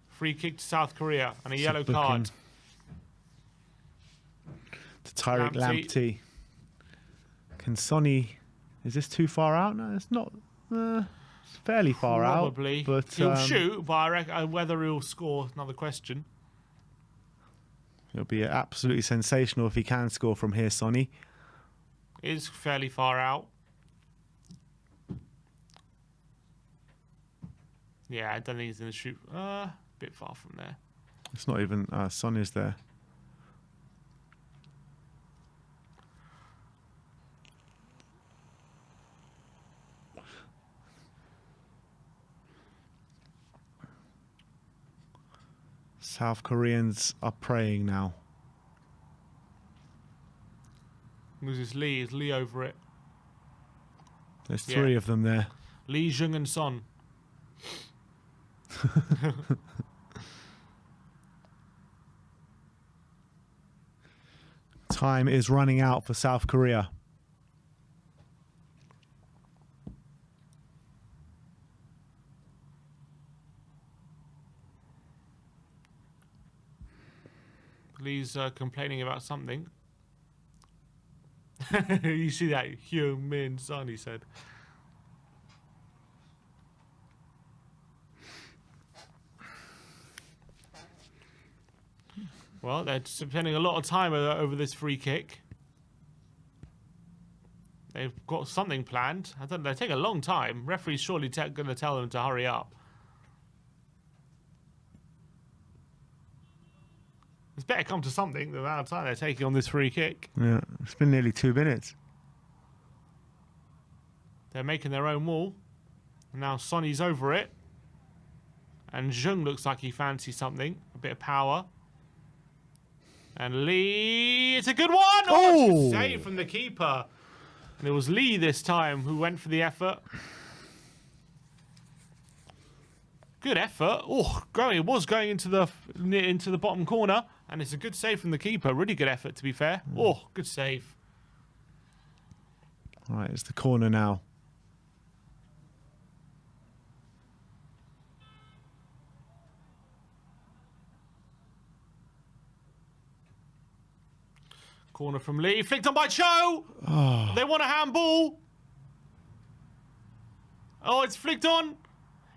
Free kick to South Korea and a
It's
yellow
booking.
card.
To Tyreek
Lamptey.
Lamptey. Can Sonny... Is this too far out? No, it's not. It's fairly far
Probably.
out. But
He'll shoot, but I reckon whether he'll score, another question.
It'll be absolutely sensational if he can score from here, Sonny.
It is fairly far out. Yeah, I don't think he's going to shoot. A bit far from there.
It's not even... Sonny's there. South Koreans are praying now.
This is Lee. Is Lee over it?
There's three of them there.
Lee, Jung, and Son.
Time is running out for South Korea.
Lee's complaining about something. You see that? Human Son, he said. Well, they're spending a lot of time over this free kick. They've got something planned. I don't know. They take a long time. Referee's surely going to tell them to hurry up. It's better come to something the amount of time they're taking on this free kick.
Yeah, it's been nearly 2 minutes.
They're making their own wall. Now Sonny's over it. And Jung looks like he fancies something. A bit of power. And Lee, it's a good one! Oh, it's a good save from the keeper. And it was Lee this time who went for the effort. Good effort. Oh, it was going into the bottom corner, and it's a good save from the keeper. Really good effort, to be fair. Oh, good save.
All right, it's the corner now.
Corner from Lee. Flicked on by Cho. Oh. They want a handball. Oh, it's flicked on.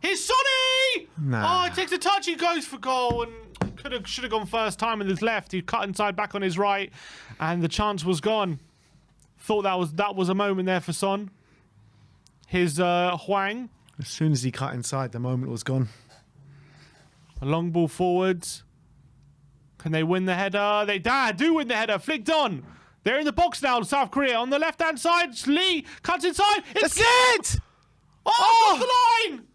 Here's Sonny!
Nah.
Oh, it takes a touch. He goes for goal and should have gone first time with his left. He cut inside back on his right, and the chance was gone. Thought that was a moment there for Son. His Huang.
As soon as he cut inside, the moment was gone.
A long ball forwards. Can they win the header? They do win the header. Flicked on. They're in the box now, South Korea. On the left-hand side, Lee cuts inside.
That's it!
Oh, off the line!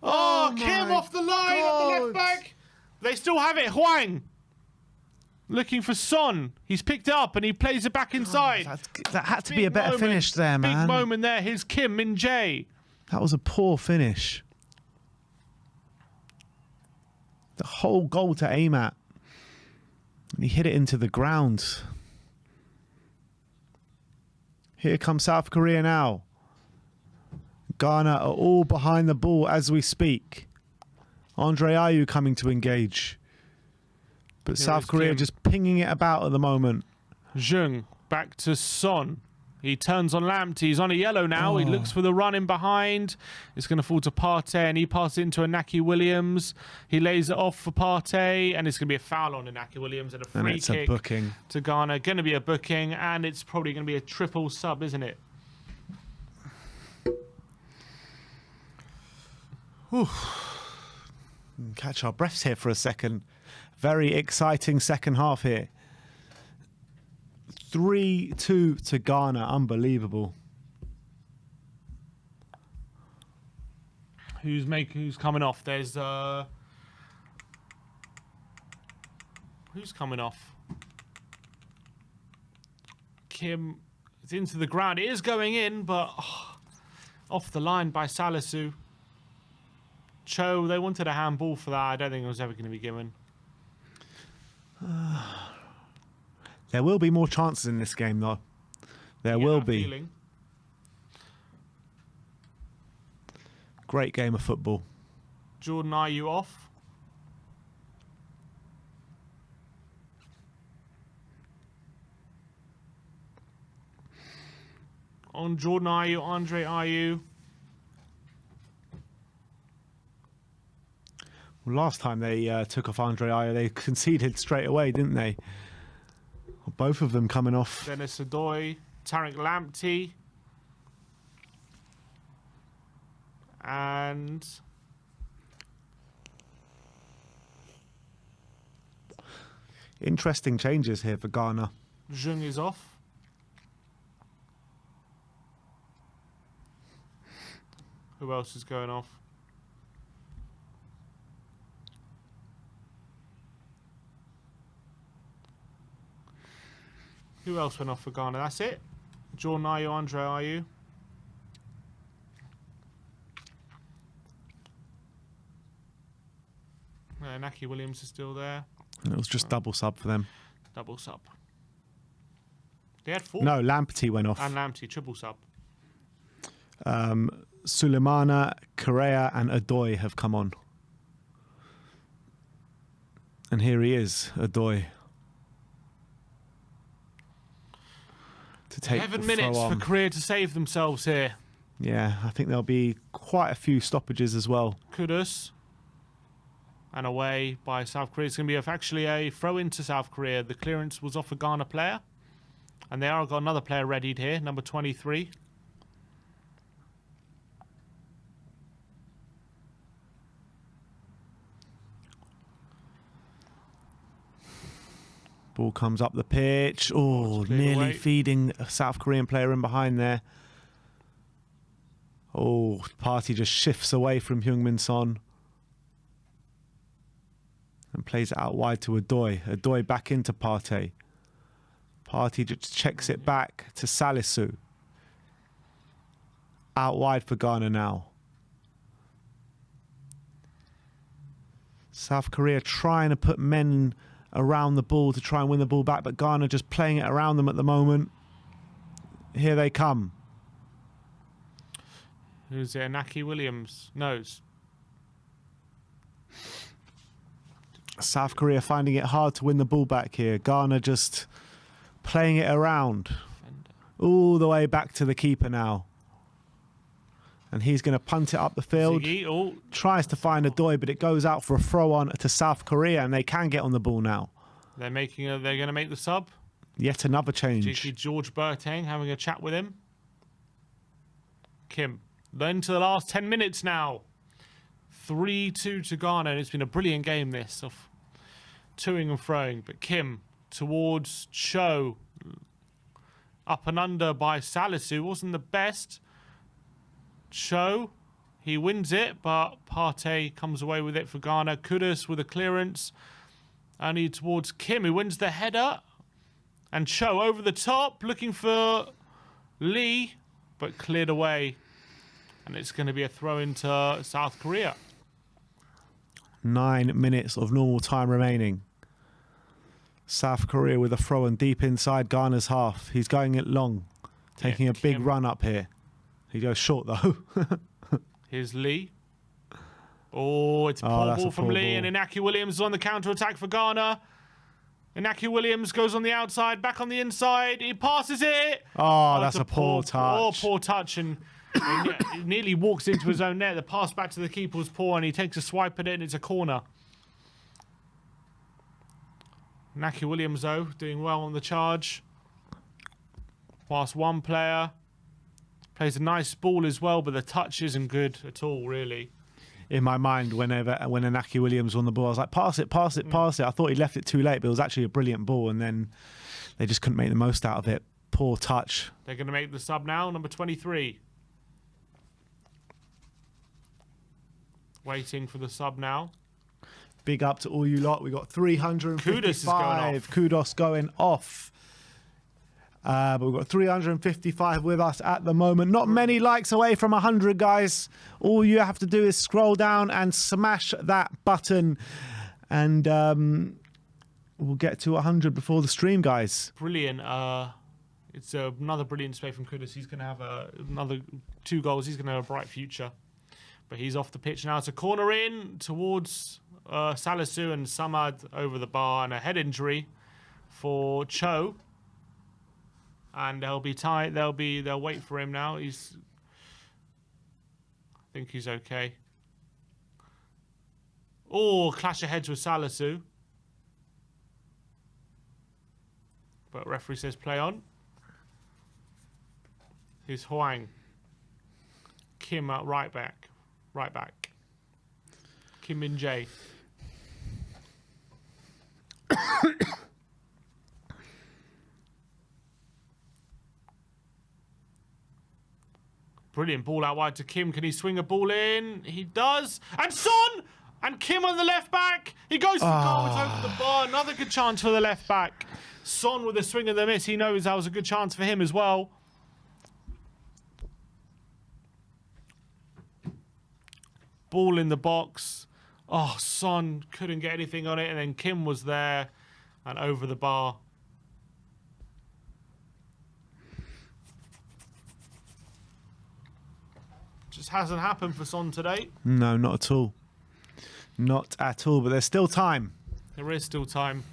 Oh, Kim off the line at the left back. They still have it. Huang looking for Son. He's picked it up and he plays it back inside.
That had to be a better finish there, man.
Big moment there. Here's Kim Min Jae.
That was a poor finish. The whole goal to aim at. And he hit it into the ground. Here comes South Korea now. Ghana are all behind the ball as we speak. Andre Ayew coming to engage. But
Here
South Korea
Kim.
just pinging it about at the moment.
Jung back to Son. He turns on Lamptey. He's on a yellow now. He looks for the run in behind. It's going to fall to Partey, and he passes it into Inaki Williams. He lays it off for Partey, and it's going to be a foul on Inaki Williams and a free
it's
kick
a booking
to Ghana. Going to be a booking, and it's probably going to be a triple sub, isn't it?
Whew. Catch our breaths here for a second. Very exciting second half here. 3-2 to Ghana. Unbelievable.
Who's coming off? There's who's coming off? Kim is into the ground. It is going in, but off the line by Salisu. Cho, they wanted a handball for that. I don't think it was ever going to be given.
There will be more chances in this game, though. There will be.
Feeling.
Great game of football.
Jordan, are you off? On Jordan, are you? Andre, are you?
Well, last time they took off Andre Ayew, they conceded straight away, didn't they? Both of them coming off.
Dennis Adoy, Tarek Lamptey, and
interesting changes here for Ghana.
Jung is off. Who else is going off? Who else went off for Ghana? That's it. Jordan Ayew, Andre Ayew. Naki Williams is still there.
And it was just double sub for them.
Double sub. They had 4.
No, Lamptey went off.
And Lamptey, triple sub.
Sulemana, Correa and Adoy have come on. And here he is, Adoy. To take
11 minutes for Korea to save themselves here.
Yeah, I think there'll be quite a few stoppages as well.
Kudus. And away by South Korea. It's going to be actually a throw into South Korea. The clearance was off a Ghana player. And they are got another player readied here, number 23.
Ball comes up the pitch. Oh, nearly
away.
feeding a South Korean player in behind there. Oh, Partey just shifts away from Heung-min Son. And plays it out wide to Adoy. Adoy back into Partey. Partey just checks it back to Salisu. Out wide for Ghana now. South Korea trying to put men around the ball to try and win the ball back, but Ghana just playing it around them at the moment. Here they come.
Who's it? Naki Williams? No, it's
South Korea finding it hard to win the ball back here. Ghana just playing it around. All the way back to the keeper now. And he's going to punt it up the field.
Ziggy.
Tries to find a Doi, but it goes out for a throw on to South Korea, and they can get on the ball now.
They're going to make the sub.
Yet another change.
George Boateng having a chat with him. Kim. Then to the last 10 minutes now. 3-2 to Ghana. And it's been a brilliant game, this, of toing and froing. But Kim towards Cho. Up and under by Salisu. Wasn't the best. Cho, he wins it, but Partey comes away with it for Ghana. Kudus with a clearance. Only towards Kim, who wins the header. And Cho over the top, looking for Lee, but cleared away. And it's going to be a throw into South Korea.
9 minutes of normal time remaining. South Korea with a throw and deep inside Ghana's half. He's going it long, taking a big run up here. He goes short though.
Here's Lee. Oh, it's poor ball from Lee, and Inaki Williams is on the counter-attack for Ghana. Inaki Williams goes on the outside, back on the inside. He passes it.
Oh, that's a poor touch.
Poor touch, and he nearly walks into his own net. The pass back to the keeper was poor, and he takes a swipe at it, and it's a corner. Inaki Williams, though, doing well on the charge. Past one player. Plays a nice ball as well, but the touch isn't good at all, really.
In my mind, when Inaki Williams was on the ball, I was like, pass it, pass it, pass it. I thought he left it too late, but it was actually a brilliant ball, and then they just couldn't make the most out of it. Poor touch.
They're going to make the sub now, number 23. Waiting for the sub now.
Big up to all you lot. We got 355. Kudos going off. But we've got 355 with us at the moment. Not many likes away from 100, guys. All you have to do is scroll down and smash that button. And we'll get to 100 before the stream, guys.
Brilliant. It's another brilliant display from Kudus. He's going to have another 2 goals. He's going to have a bright future. But he's off the pitch now. It's a corner in towards Salisu, and Samad over the bar, and a head injury for Cho. And they'll be tight. They'll wait for him now. I think he's okay. Oh, clash of heads with Salisu. But referee says play on. Here's Huang. Kim at right back. Kim Min Jae. Brilliant ball out wide to Kim. Can he swing a ball in? He does. And Son! And Kim on the left back. He goes for goal. It's over the bar. Another good chance for the left back. Son with a swing and the miss. He knows that was a good chance for him as well. Ball in the box. Oh, Son couldn't get anything on it. And then Kim was there and over the bar. Just hasn't happened for Son today.
No, not at all. Not at all, but there's still time.
There is still time.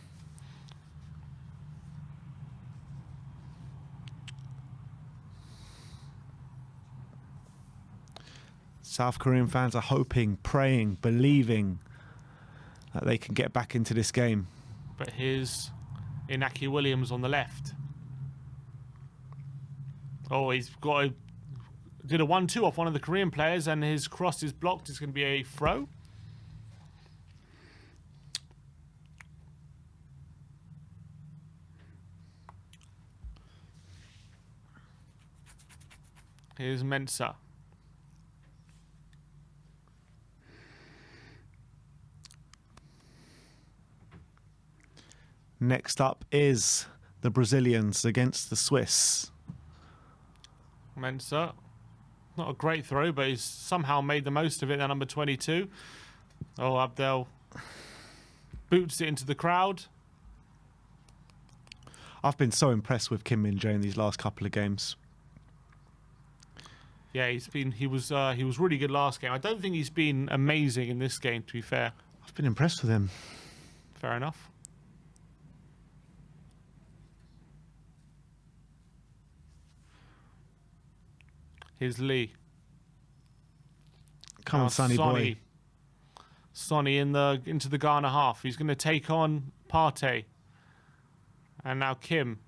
South Korean fans are hoping, praying, believing that they can get back into this game.
But here's Inaki Williams on the left. Oh, he's did a 1-2 off one of the Korean players, and his cross is blocked. It's going to be a throw. Here's Mensah.
Next up is the Brazilians against the Swiss.
Mensah. Not a great throw, but he's somehow made the most of it. That number 22. Oh, Abdel Boots it into the crowd.
I've been so impressed with Kim Min-jae in these last couple of games.
Yeah, he was really good last game. I don't think he's been amazing in this game, to be fair.
I've been impressed with him.
Fair enough. Here's Lee.
Come on, Sonny boy.
Sonny into the Ghana half. He's going to take on Partey. And now Kim.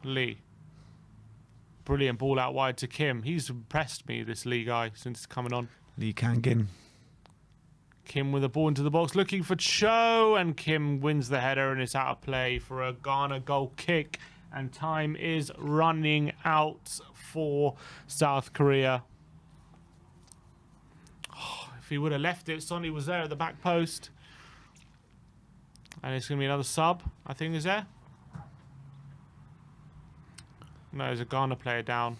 Lee. Brilliant ball out wide to Kim. He's impressed me, this Lee guy, since coming on.
Lee Kangin.
Kim with a ball into the box, looking for Cho, and Kim wins the header, and it's out of play for a Ghana goal kick. And time is running out for South Korea. Oh, if he would have left it, Sonny was there at the back post. And it's going to be another sub, I think, is there? No, there's a Ghana player down.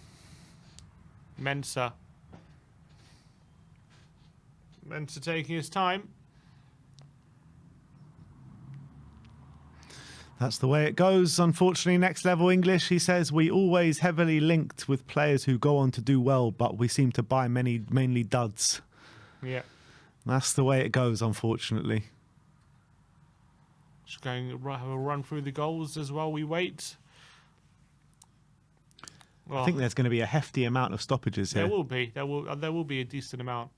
Mensah. Mensah taking his time.
That's the way it goes. Unfortunately, next level English, he says, we always heavily linked with players who go on to do well, but we seem to buy mainly duds.
Yeah.
That's the way it goes, unfortunately.
Just going to have a run through the goals as well. We wait. Well,
I think there's going to be a hefty amount of stoppages here.
There will be. There will be a decent amount.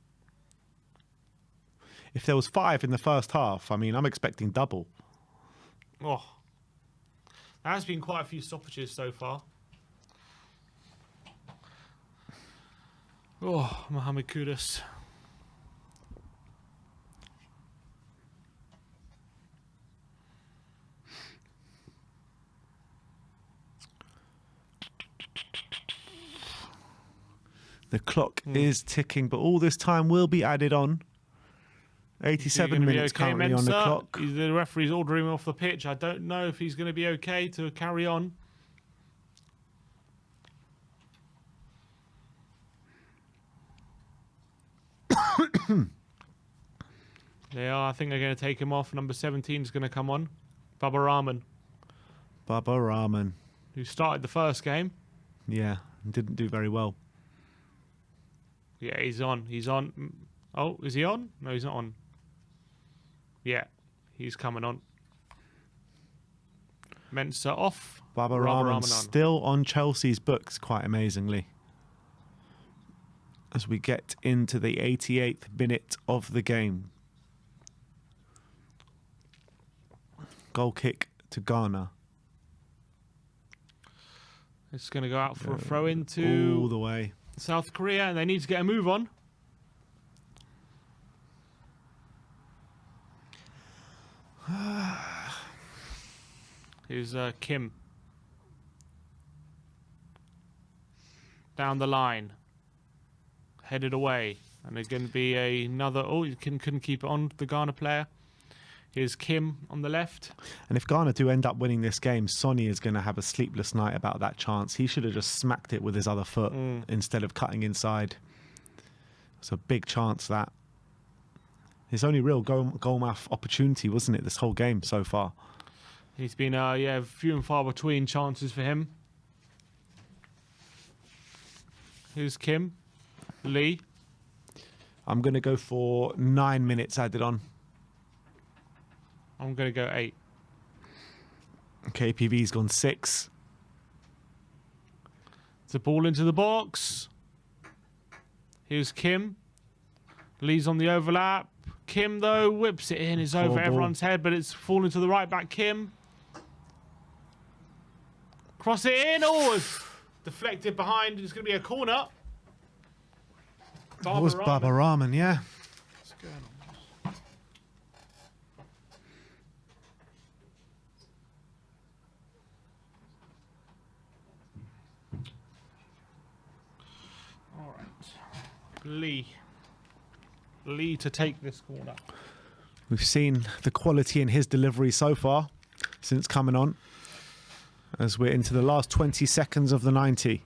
If there was 5 in the first half, I mean, I'm expecting double.
Oh. There has been quite a few stoppages so far. Oh, Mohamed Kudus.
The clock is ticking, but all this time will be added on. 87 minutes currently on the clock.
The referee's ordering him off the pitch. I don't know if he's going to be okay to carry on. They are. I think they're going to take him off. Number 17 is going to come on. Baba Rahman.
Baba Rahman.
Who started the first game.
Yeah, didn't do very well.
Yeah, he's on. He's on. Oh, is he on? No, he's not on. Yeah, he's coming on. Mensah off.
Baba Rahman still on Chelsea's books, quite amazingly. As we get into the 88th minute of the game. Goal kick to Ghana.
It's going to go out for a throw into
all the way
South Korea, and they need to get a move on. Here's Kim. Down the line. Headed away. And there's going to be another... Oh, he couldn't keep it on, the Ghana player. Here's Kim on the left.
And if Ghana do end up winning this game, Sonny is going to have a sleepless night about that chance. He should have just smacked it with his other foot instead of cutting inside. It's a big chance, that. His only real goal-mouth opportunity, wasn't it, this whole game so far?
He's been, yeah, few and far between chances for him. Here's Kim. Lee.
I'm going to go for 9 minutes added on.
I'm going to go 8.
KPV's gone 6.
It's a ball into the box. Here's Kim. Lee's on the overlap. Kim, though, whips it in. It's over everyone's head, but it's fallen to the right back. Kim. Cross it in. Oh, it's deflected behind. It's going to be a corner.
It was Baba Rahman, yeah.
What's going on? All right. Lee to take this corner.
We've seen the quality in his delivery so far since coming on, as we're into the last 20 seconds of the 90.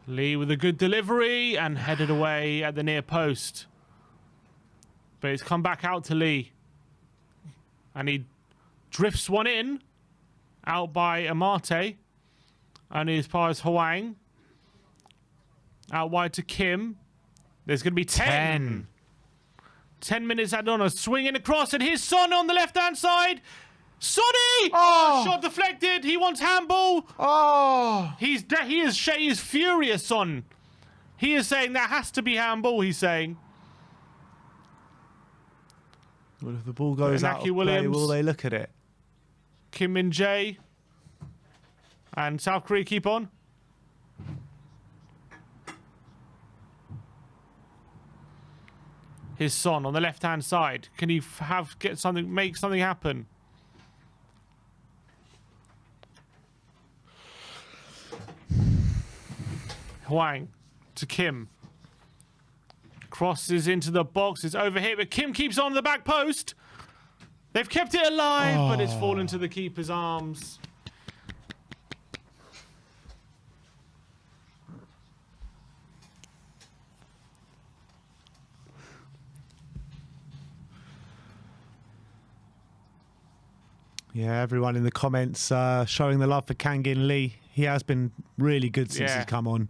Lee with a good delivery and headed away at the near post. But it's come back out to Lee. And he drifts one in. Out by Amate. Only as far as Hwang. Out wide to Kim. There's going to be 10. 10 minutes added on. A swinging across. And here's Son on the left-hand side. Sonny!
Oh!
Shot deflected. He wants handball.
Oh!
He is furious, Son. He is saying that has to be handball, he's saying.
Well, if the ball goes out of play,
Williams.
will they look at it?
Kim Min Jae. And South Korea keep on. His Son on the left-hand side. Can he make something happen? Hwang to Kim. Crosses into the box. It's overhit, but Kim keeps on the back post. They've kept it alive, but it's fallen to the keeper's arms.
Yeah, everyone in the comments showing the love for Kangin Lee. He has been really good since he's come on.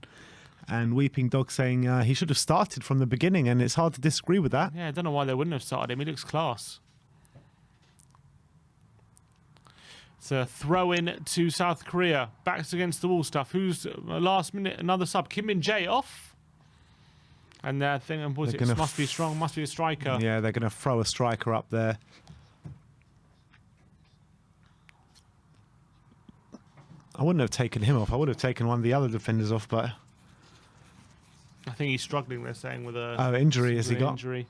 And Weeping Dog saying he should have started from the beginning, and it's hard to disagree with that.
Yeah, I don't know why they wouldn't have started him. He looks class. It's a throw-in to South Korea. Backs against the wall stuff. Who's last minute? Another sub. Kim Min Jae off. And I think it must be strong. Must be a striker.
Yeah, they're going to throw a striker up there. I wouldn't have taken him off. I would have taken one of the other defenders off, but
I think he's struggling, they're saying, with a
injury. Has he got?
Injury.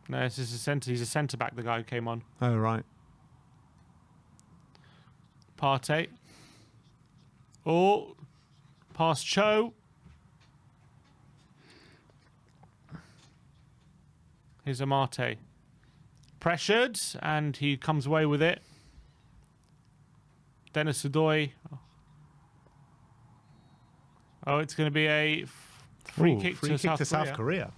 No, this is a centre. He's a centre back, the guy who came on.
Oh, right.
Partey. Oh, past Cho. Here's Amate. Pressured, and he comes away with it. Dennis Udoy. Oh, it's going to be a free kick to South
Korea.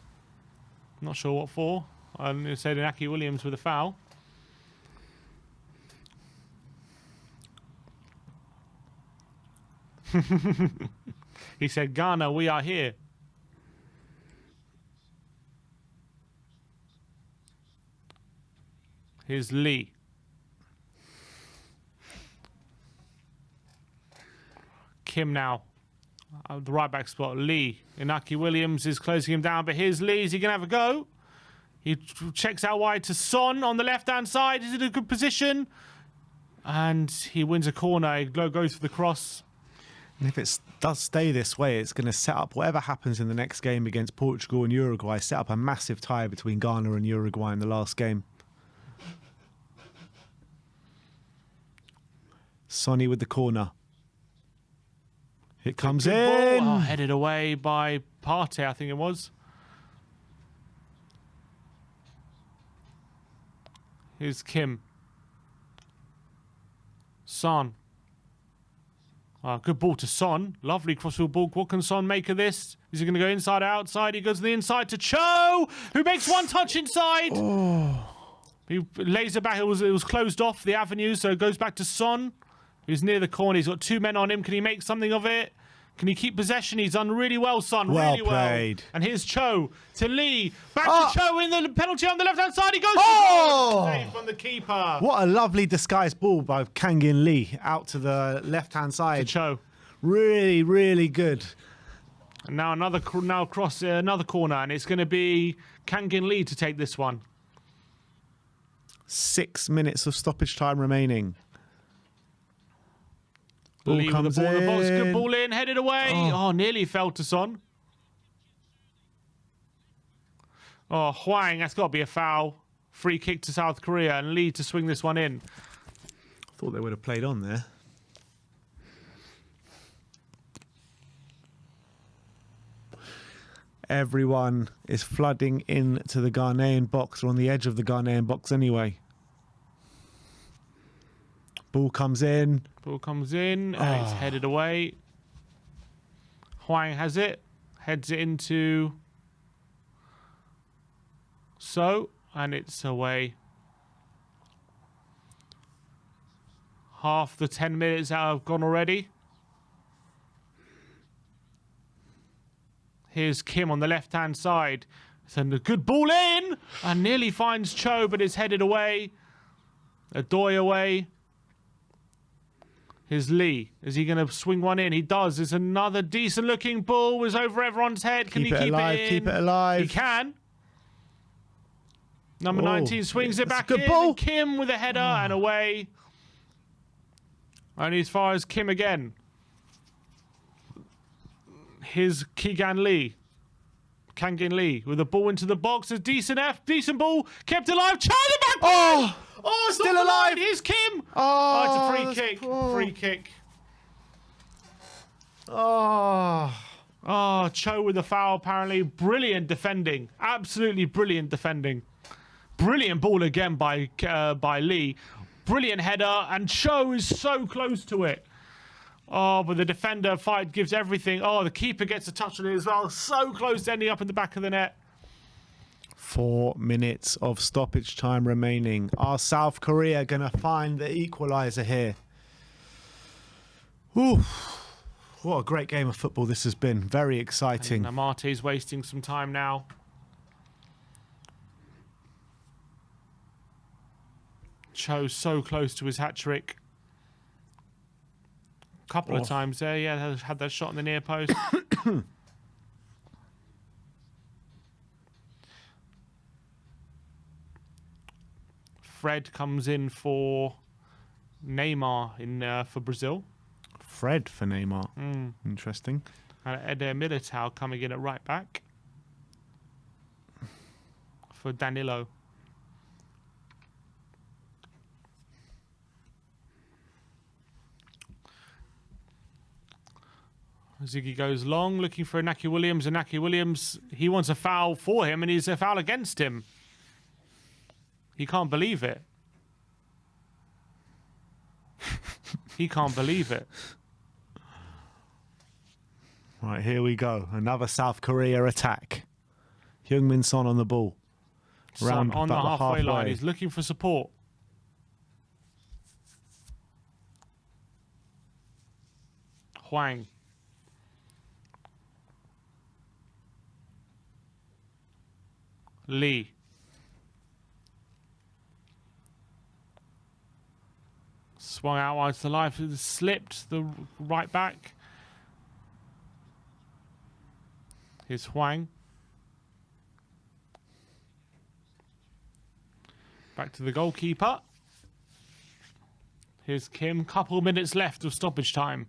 Not sure what for. I'm going to say Inaki Williams with a foul. He said, Ghana, we are here. Here's Lee. Kim now. The right back spot. Lee. Inaki Williams is closing him down, but here's Lee. Is he going to have a go? He checks out wide to Son on the left-hand side. Is it a good position? And he wins a corner. He goes for the cross.
And if it does stay this way, it's going to set up whatever happens in the next game against Portugal and Uruguay. Set up a massive tie between Ghana and Uruguay in the last game. Sonny with the corner. It comes in.
Oh, headed away by Partey, I think it was. Here's Kim. Son. Oh, good ball to Son. Lovely crossfield ball. What can Son make of this? Is he going to go inside, outside? He goes to the inside to Cho, who makes one touch inside.
Oh.
He lays it back. It was closed off, the avenue, so it goes back to Son. He's near the corner. He's got two men on him. Can he make something of it? Can he keep possession? He's done really well, Son.
Well
really
played.
well. And here's Cho to Lee. Back to Cho in the penalty on the left-hand side. He goes save from the keeper.
What a lovely disguised ball by Kangin Lee out to the left-hand side.
To Cho.
Really, really good.
And now another corner, and it's going to be Kangin Lee to take this one.
6 minutes of stoppage time remaining. Ball
Lee
comes
with the ball in the box. Good
in.
ball in, headed away. Oh, nearly fell to Son. Oh, Hwang, that's got to be a foul. Free kick to South Korea, and Lee to swing this one in.
Thought they would have played on there. Everyone is flooding into the Ghanaian box, or on the edge of the Ghanaian box anyway. Ball comes in.
Ball comes in and it's headed away. Hwang has it. Heads it into and it's away. Half the 10 minutes out have gone already. Here's Kim on the left-hand side. Send a good ball in and nearly finds Cho, but it's headed away. A doy away. Here's Lee. Is he going to swing one in? He does. It's another decent-looking ball. It's over everyone's head. Can he keep it in?
Keep it alive.
He can. Number 19 swings it back
good
in.
ball.
And Kim with a header and away. Only as far as Kim again. Here's Kangin Lee with the ball into the box. A decent ball. Kept alive. China back. Oh, it's
still
not
alive.
Here's Kim.
Oh,
it's a free kick. Free kick.
Oh,
Cho with the foul apparently. Brilliant defending. Absolutely brilliant defending. Brilliant ball again by Lee. Brilliant header, and Cho is so close to it. Oh, but the defender fight gives everything. Oh, the keeper gets a touch on it as well. So close to ending up in the back of the net.
4 minutes of stoppage time remaining. Are South Korea going to find the equaliser here? Ooh, what a great game of football this has been. Very exciting.
And Amarte's wasting some time now. Cho so close to his hat-trick. A couple of times there, yeah, had that shot in the near post. Fred comes in for Neymar for Brazil.
Fred for Neymar. Interesting.
And Eder Militao coming in at right back for Danilo. Ziggy goes long, looking for Inaki Williams. Inaki Williams, he wants a foul for him, and he's a foul against him. He can't believe it. He can't believe it.
Right, here we go. Another South Korea attack. Heung-min Son on the ball.
Son on the halfway line. He's looking for support. Hwang. Lee. Swung out wide to the life. Slipped the right back. Here's Hwang. Back to the goalkeeper. Here's Kim. Couple minutes left of stoppage time.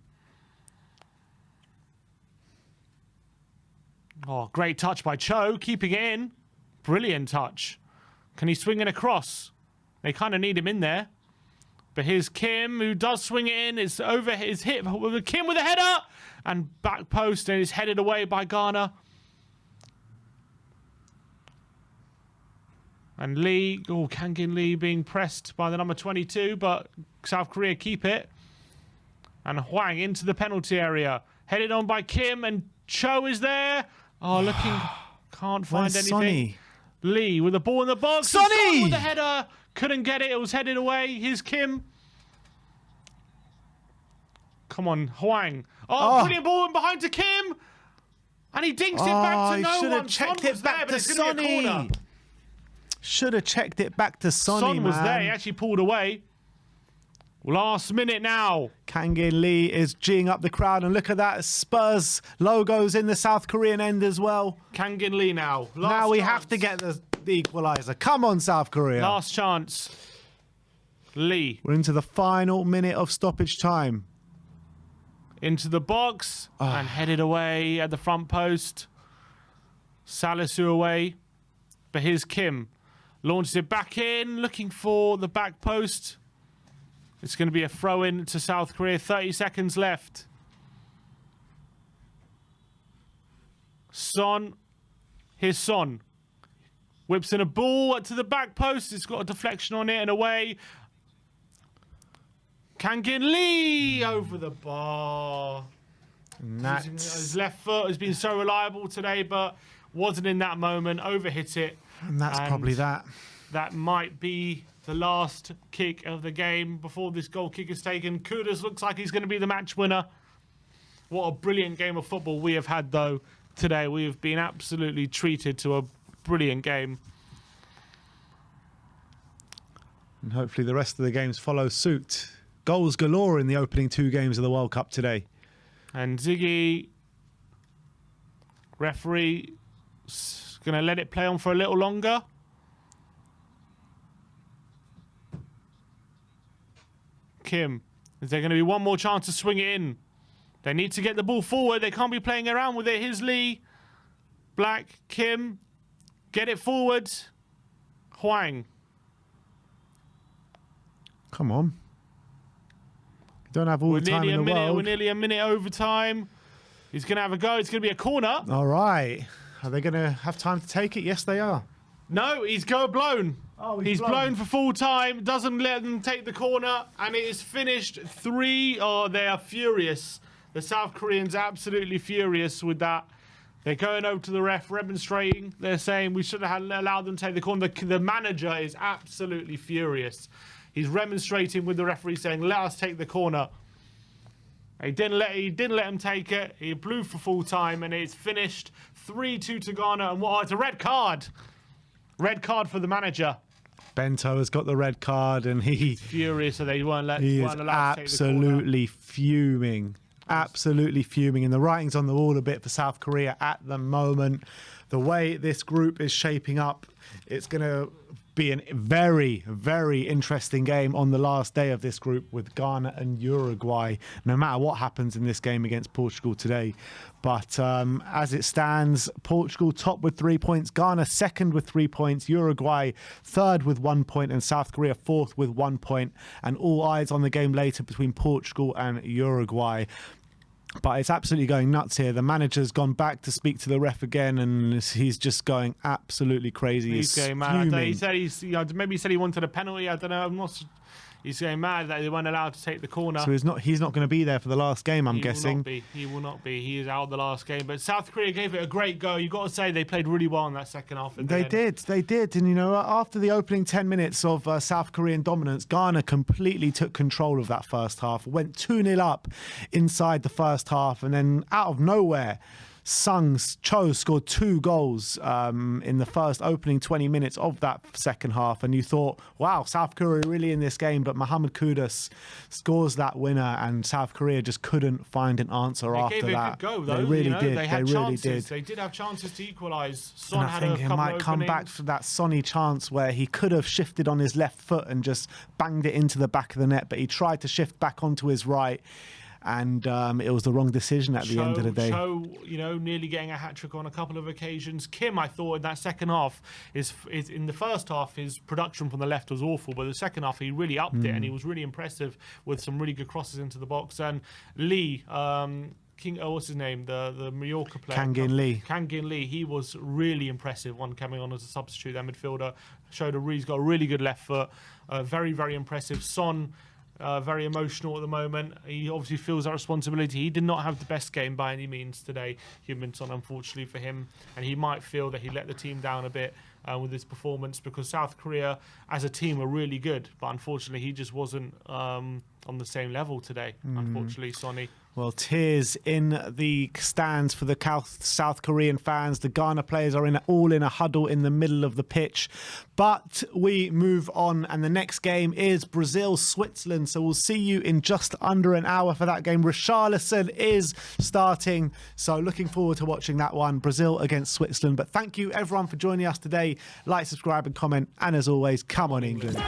Oh, great touch by Cho. Keeping it in. Brilliant touch. Can he swing it across? They kind of need him in there. But here's Kim, who does swing it in. It's over his hip. Kim with a header. And back post. And it's headed away by Ghana. And Lee. Oh, Kangin Lee being pressed by the number 22. But South Korea keep it. And Hwang into the penalty area. Headed on by Kim. And Cho is there. Oh, looking. Can't find anything.
Sonny?
Lee with the ball in the box.
Sonny!
With the header. Couldn't get it. It was headed away. Here's Kim. Come on, Hwang. Oh, brilliant ball behind to Kim. And he dinks it back to no one.
Should have checked it back to Sonny. Should have checked it back to Sonny,
Son was there. He actually pulled away. Last minute now.
Kangin Lee is geeing up the crowd. And look at that. Spurs logos in the South Korean end as well.
Kangin Lee now.
Now we have to get the equaliser. Come on, South Korea.
Last chance. Lee.
We're into the final minute of stoppage time.
Into the box. And headed away at the front post. Salisu away. But here's Kim. Launches it back in. Looking for the back post. It's going to be a throw-in to South Korea. 30 seconds left. Son. Here's Son. Whips in a ball to the back post. It's got a deflection on it and away. Kangin Lee over the bar.
And
His left foot has been so reliable today, but wasn't in that moment. Overhit it.
and that's probably that.
That might be the last kick of the game before this goal kick is taken. Kudus looks like he's going to be the match winner. What a brilliant game of football we have had, though, today. We have been absolutely treated to a brilliant game.
And hopefully the rest of the games follow suit. Goals galore in the opening 2 games of the World Cup today.
And Ziggy, referee, going to let it play on for a little longer. Kim, is there going to be one more chance to swing it in? They need to get the ball forward. They can't be playing around with it. Here's Lee. Black, Kim, get it forward. Huang.
Come on. You don't have all the time in the world.
We're nearly a minute overtime. He's going to have a go. It's going to be a corner.
All right. Are they going to have time to take it? Yes, they are.
No, he's blown.
Oh,
he's blown for full time. Doesn't let them take the corner. And it is finished 3. Oh, they are furious. The South Koreans are absolutely furious with that. They're going over to the ref, remonstrating. They're saying we should have allowed them to take the corner. The manager is absolutely furious. He's remonstrating with the referee, saying, "Let us take the corner." He didn't let him take it. He blew for full time, and it's finished 3-2 to Ghana. And what? It's a red card. Red card for the manager.
Bento has got the red card, and he's
furious. So they weren't allowed to take the corner.
Absolutely fuming. Absolutely fuming. And the writing's on the wall a bit for South Korea at the moment. The way this group is shaping up, it's going to be a very, very interesting game on the last day of this group with Ghana and Uruguay, no matter what happens in this game against Portugal today. But as it stands, Portugal top with 3 points, Ghana second with 3 points, Uruguay third with 1 point, and South Korea fourth with 1 point. And all eyes on the game later between Portugal and Uruguay. But it's absolutely going nuts here. The manager's gone back to speak to the ref again, and he's just going absolutely crazy.
He's going mad. He said maybe he said he wanted a penalty. I don't know. He's going mad that they weren't allowed to take the corner.
So he's not going to be there for the last game, I'm guessing.
He will not be. He is out the last game. But South Korea gave it a great go. You've got to say they played really well in that second half.
They did. And, you know, after the opening 10 minutes of South Korean dominance, Ghana completely took control of that first half. Went 2-0 up inside the first half. And then out of nowhere, Sung Cho scored 2 goals in the first opening 20 minutes of that second half, and you thought, wow, South Korea really in this game, but Mohamed Kudus scores that winner, and South Korea just couldn't find an answer after that.
They gave it a good go, though.
They really did.
They had
really
chances.
did.
They did have chances to equalise. Son
and I
had
think
a couple
he might come back for that Sonny chance where he could have shifted on his left foot and just banged it into the back of the net, but he tried to shift back onto his right. And it was the wrong decision at the end of the day.
Cho, you know, nearly getting a hat-trick on a couple of occasions. Kim, I thought, in that second half, is in the first half, his production from the left was awful, but the second half, he really upped it, and he was really impressive with some really good crosses into the box. And Lee, what's his name? The Mallorca player. Kangin Lee, he was really impressive when coming on as a substitute. That midfielder he's got a really good left foot. Very, very impressive. Son, very emotional at the moment. He obviously feels that responsibility. He did not have the best game by any means today, Huminson, unfortunately for him. And he might feel that he let the team down a bit with his performance, because South Korea as a team are really good. But unfortunately, he just wasn't on the same level today, unfortunately, Sonny.
Well, tears in the stands for the South Korean fans. The Ghana players are all in a huddle in the middle of the pitch. But we move on, and the next game is Brazil-Switzerland. So we'll see you in just under an hour for that game. Richarlison is starting, so looking forward to watching that one. Brazil against Switzerland. But thank you, everyone, for joining us today. Like, subscribe, and comment. And as always, come on, England.